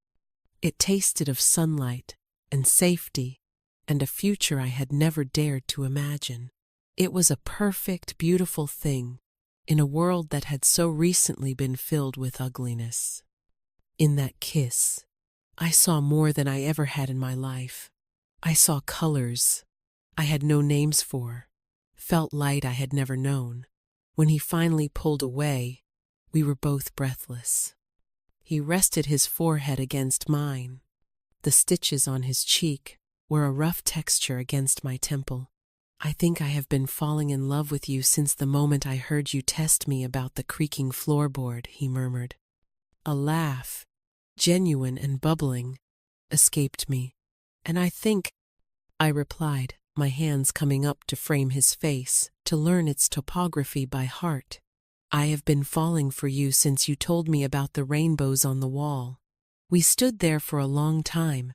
It tasted of sunlight and safety and a future I had never dared to imagine. It was a perfect, beautiful thing in a world that had so recently been filled with ugliness. In that kiss, I saw more than I ever had in my life. I saw colors I had no names for, felt light I had never known. When he finally pulled away, we were both breathless. He rested his forehead against mine. The stitches on his cheek were a rough texture against my temple. I think I have been falling in love with you since the moment I heard you test me about the creaking floorboard, he murmured. A laugh, genuine and bubbling, escaped me. And I replied, my hands coming up to frame his face, to learn its topography by heart. I have been falling for you since you told me about the rainbows on the wall. We stood there for a long time,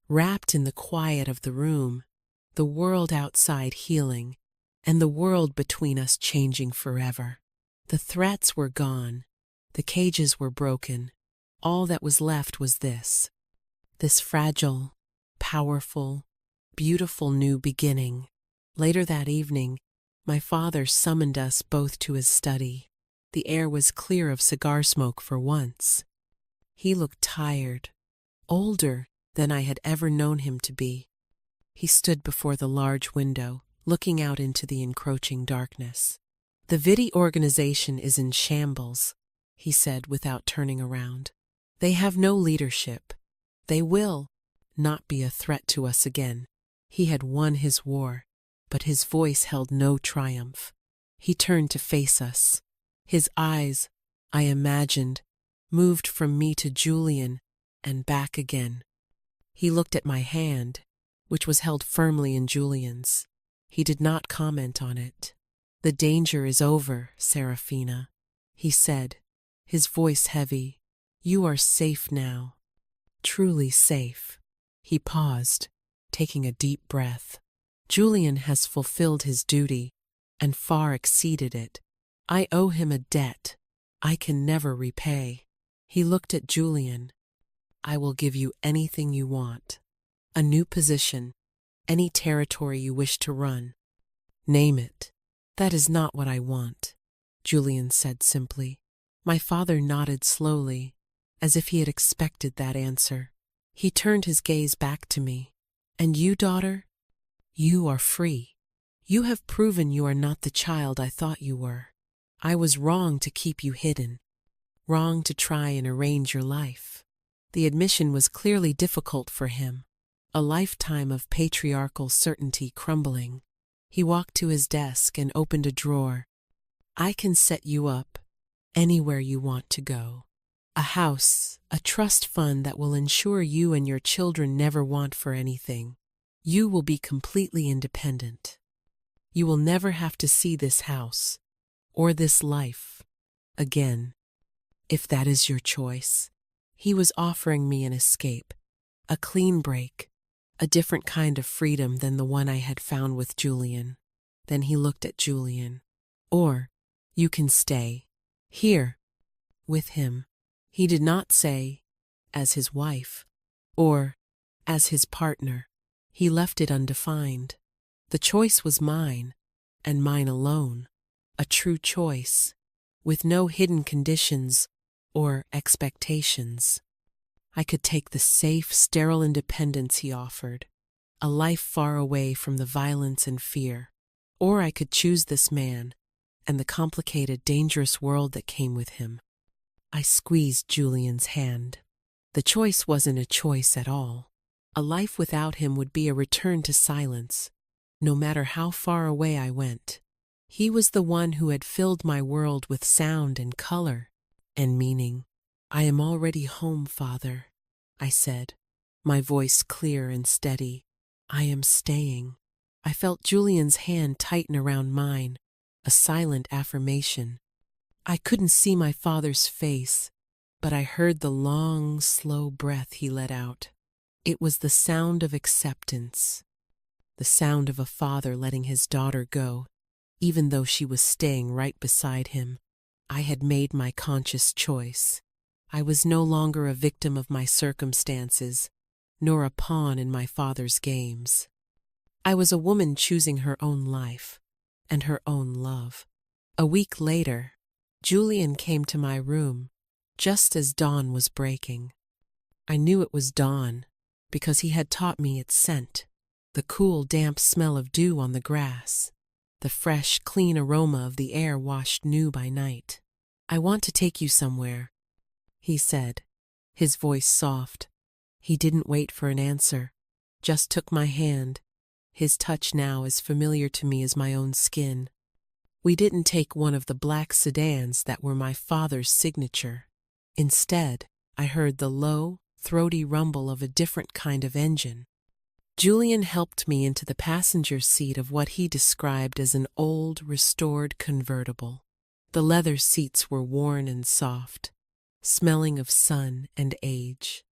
wrapped in the quiet of the room, the world outside healing, and the world between us changing forever. The threats were gone, the cages were broken. All that was left was this fragile, powerful, beautiful new beginning. Later that evening, my father summoned us both to his study. The air was clear of cigar smoke for once. He looked tired, older than I had ever known him to be. He stood before the large window, looking out into the encroaching darkness. The Vidi organization is in shambles, he said without turning around. They have no leadership. They will not be a threat to us again. He had won his war, but his voice held no triumph. He turned to face us. His eyes, I imagined, moved from me to Julian and back again. He looked at my hand, which was held firmly in Julian's. He did not comment on it. The danger is over, Serafina, he said, his voice heavy. You are safe now. Truly safe. He paused, taking a deep breath. Julian has fulfilled his duty and far exceeded it. I owe him a debt I can never repay. He looked at Julian. I will give you anything you want. A new position, any territory you wish to run. Name it. That is not what I want, Julian said simply. My father nodded slowly, as if he had expected that answer. He turned his gaze back to me. And you, daughter? You are free. You have proven you are not the child I thought you were. I was wrong to keep you hidden, wrong to try and arrange your life. The admission was clearly difficult for him, a lifetime of patriarchal certainty crumbling. He walked to his desk and opened a drawer. I can set you up anywhere you want to go. A house, a trust fund that will ensure you and your children never want for anything. You will be completely independent. You will never have to see this house or this life again, if that is your choice. He was offering me an escape, a clean break, a different kind of freedom than the one I had found with Julian. Then he looked at Julian. Or you can stay here with him. He did not say, as his wife, or as his partner. He left it undefined. The choice was mine, and mine alone. A true choice, with no hidden conditions or expectations. I could take the safe, sterile independence he offered, a life far away from the violence and fear. Or I could choose this man and the complicated, dangerous world that came with him. I squeezed Julian's hand. The choice wasn't a choice at all. A life without him would be a return to silence, no matter how far away I went. He was the one who had filled my world with sound and color and meaning. "I am already home, Father," I said, my voice clear and steady. "I am staying." I felt Julian's hand tighten around mine, a silent affirmation. I couldn't see my father's face, but I heard the long, slow breath he let out. It was the sound of acceptance, the sound of a father letting his daughter go, even though she was staying right beside him. I had made my conscious choice. I was no longer a victim of my circumstances, nor a pawn in my father's games. I was a woman choosing her own life and her own love. A week later, Julian came to my room just as dawn was breaking. I knew it was dawn because he had taught me its scent, the cool, damp smell of dew on the grass, the fresh, clean aroma of the air washed new by night. "I want to take you somewhere," he said, his voice soft. He didn't wait for an answer, just took my hand, his touch now as familiar to me as my own skin. We didn't take one of the black sedans that were my father's signature. Instead, I heard the low, throaty rumble of a different kind of engine. Julian helped me into the passenger seat of what he described as an old, restored convertible. The leather seats were worn and soft, smelling of sun and age.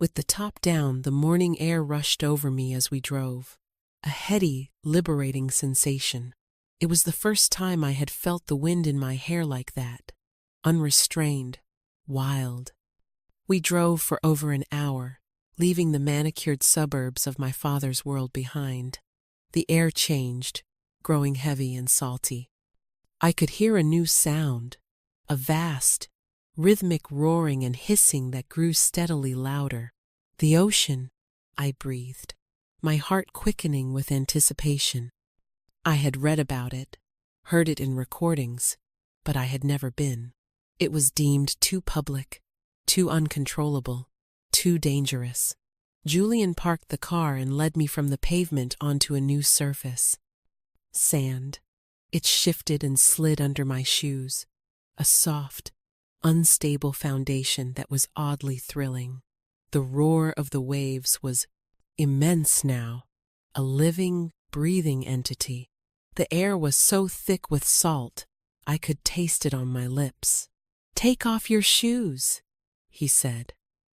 With the top down, the morning air rushed over me as we drove, a heady, liberating sensation. It was the first time I had felt the wind in my hair like that, unrestrained, wild. We drove for over an hour, leaving the manicured suburbs of my father's world behind. The air changed, growing heavy and salty. I could hear a new sound, a vast, rhythmic roaring and hissing that grew steadily louder. "The ocean," I breathed, my heart quickening with anticipation. I had read about it, heard it in recordings, but I had never been. It was deemed too public, too uncontrollable, too dangerous. Julian parked the car and led me from the pavement onto a new surface. Sand. It shifted and slid under my shoes, a soft, unstable foundation that was oddly thrilling. The roar of the waves was immense now, a living, breathing entity. The air was so thick with salt, I could taste it on my lips. "Take off your shoes," he said.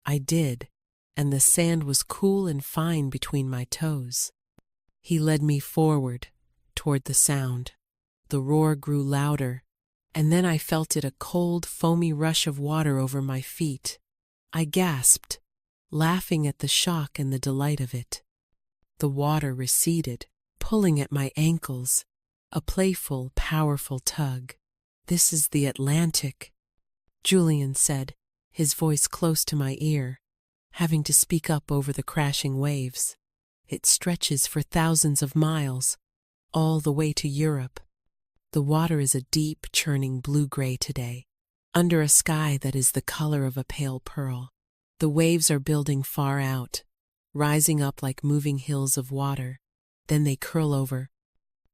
I did, and the sand was cool and fine between my toes. He led me forward, toward the sound. The roar grew louder, and then I felt it, a cold, foamy rush of water over my feet. I gasped, laughing at the shock and the delight of it. The water receded, pulling at my ankles, a playful, powerful tug. "This is the Atlantic," Julian said, his voice close to my ear, having to speak up over the crashing waves. "It stretches for thousands of miles, all the way to Europe. The water is a deep, churning blue-gray today, under a sky that is the color of a pale pearl. The waves are building far out, rising up like moving hills of water. Then they curl over,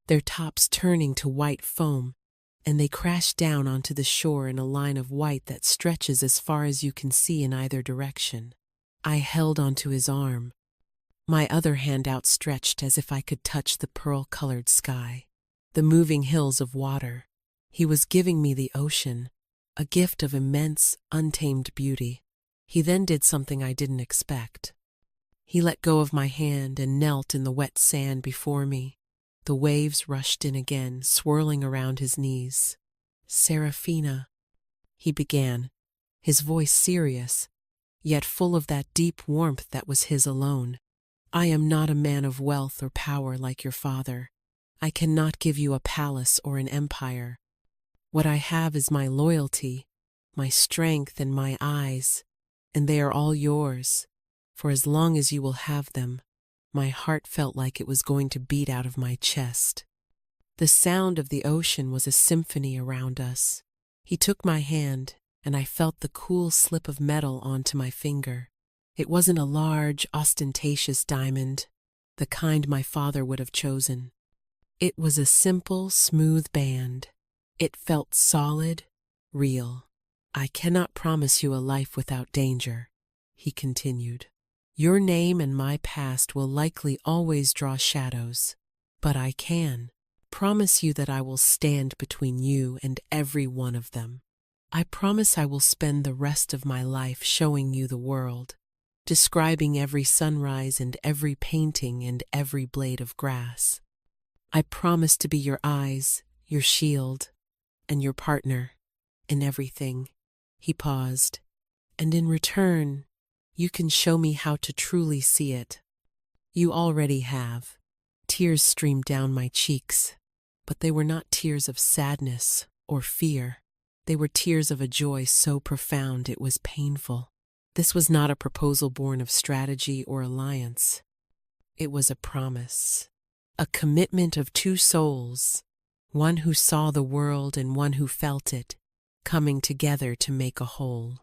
their tops turning to white foam, and they crash down onto the shore in a line of white that stretches as far as you can see in either direction." I held onto his arm, my other hand outstretched as if I could touch the pearl-colored sky, the moving hills of water. He was giving me the ocean, a gift of immense, untamed beauty. He then did something I didn't expect. He let go of my hand and knelt in the wet sand before me. The waves rushed in again, swirling around his knees. "Serafina," he began, his voice serious, yet full of that deep warmth that was his alone. "I am not a man of wealth or power like your father. I cannot give you a palace or an empire. What I have is my loyalty, my strength, and my eyes, and they are all yours. For as long as you will have them." My heart felt like it was going to beat out of my chest. The sound of the ocean was a symphony around us. He took my hand, and I felt the cool slip of metal onto my finger. It wasn't a large, ostentatious diamond, the kind my father would have chosen. It was a simple, smooth band. It felt solid, real. I cannot promise you a life without danger, he continued. Your name and my past will likely always draw shadows, but I can promise you that I will stand between you and every one of them. I promise I will spend the rest of my life showing you the world, describing every sunrise and every painting and every blade of grass. I promise to be your eyes, your shield, and your partner in everything. He paused. And in return, you can show me how to truly see it. You already have. Tears streamed down my cheeks, but they were not tears of sadness or fear. They were tears of a joy so profound it was painful. This was not a proposal born of strategy or alliance. It was a promise, a commitment of two souls, one who saw the world and one who felt it, coming together to make a whole.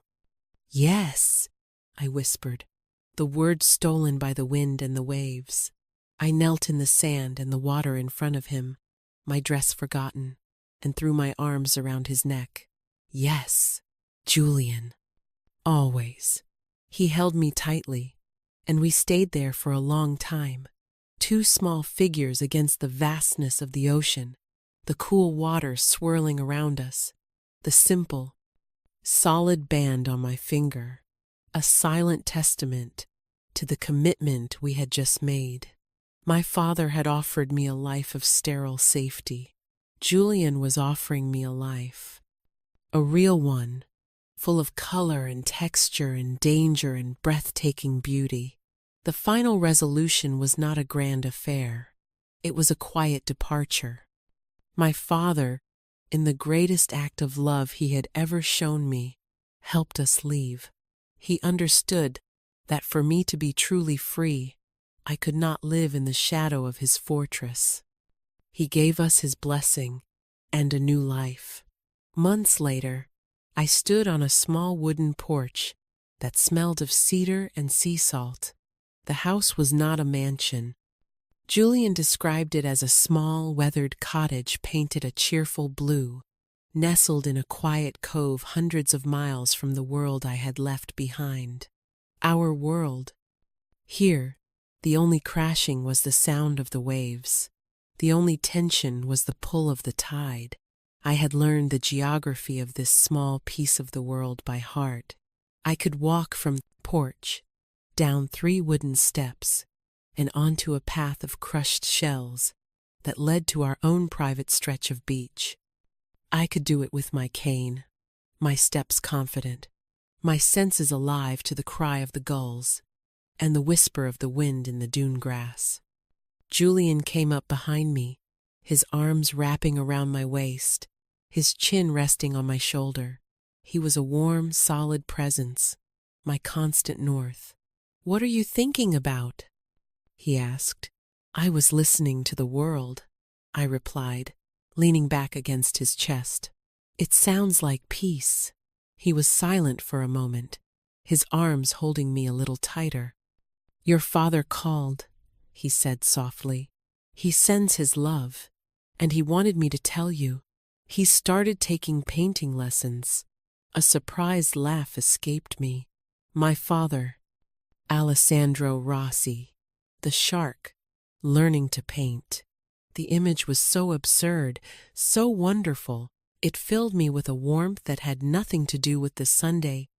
Yes, I whispered, the words stolen by the wind and the waves. I knelt in the sand and the water in front of him, my dress forgotten, and threw my arms around his neck. Yes, Julian. Always. He held me tightly, and we stayed there for a long time, two small figures against the vastness of the ocean, the cool water swirling around us, the simple, solid band on my finger, a silent testament to the commitment we had just made. My father had offered me a life of sterile safety. Julian was offering me a life, a real one, full of color and texture and danger and breathtaking beauty. The final resolution was not a grand affair. It was a quiet departure. My father, in the greatest act of love he had ever shown me, helped us leave. He understood that for me to be truly free, I could not live in the shadow of his fortress. He gave us his blessing and a new life. Months later, I stood on a small wooden porch that smelled of cedar and sea salt. The house was not a mansion. Julian described it as a small, weathered cottage painted a cheerful blue, nestled in a quiet cove hundreds of miles from the world I had left behind. Our world. Here, the only crashing was the sound of the waves. The only tension was the pull of the tide. I had learned the geography of this small piece of the world by heart. I could walk from the porch, down 3 wooden steps, and onto a path of crushed shells that led to our own private stretch of beach. I could do it with my cane, my steps confident, my senses alive to the cry of the gulls and the whisper of the wind in the dune grass. Julian came up behind me, his arms wrapping around my waist, his chin resting on my shoulder. He was a warm, solid presence, my constant north. "What are you thinking about?" he asked. "I was listening to the world," I replied, leaning back against his chest. "It sounds like peace." He was silent for a moment, his arms holding me a little tighter. "Your father called," he said softly. "He sends his love, and he wanted me to tell you. He started taking painting lessons." A surprised laugh escaped me. My father, Alessandro Rossi, the shark, learning to paint. The image was so absurd, so wonderful, it filled me with a warmth that had nothing to do with the Sunday.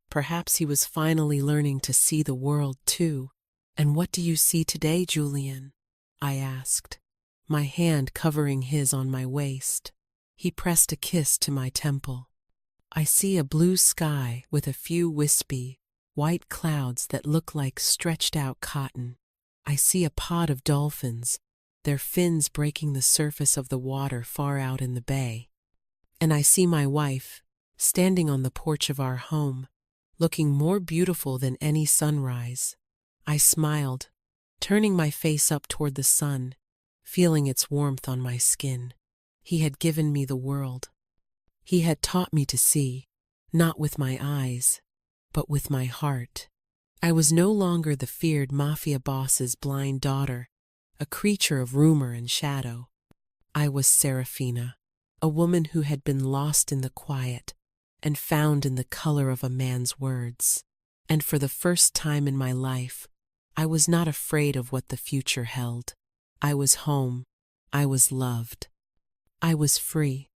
Perhaps he was finally learning to see the world too. "And what do you see today, Julian?" I asked, my hand covering his on my waist. He pressed a kiss to my temple. "I see a blue sky with a few wispy, white clouds that look like stretched out cotton. I see a pod of dolphins, their fins breaking the surface of the water far out in the bay. And I see my wife, standing on the porch of our home, looking more beautiful than any sunrise." I smiled, turning my face up toward the sun, feeling its warmth on my skin. He had given me the world. He had taught me to see, not with my eyes, but with my heart. I was no longer the feared Mafia boss's blind daughter, a creature of rumor and shadow. I was Serafina, a woman who had been lost in the quiet and found in the color of a man's words. And for the first time in my life, I was not afraid of what the future held. I was home. I was loved. I was free.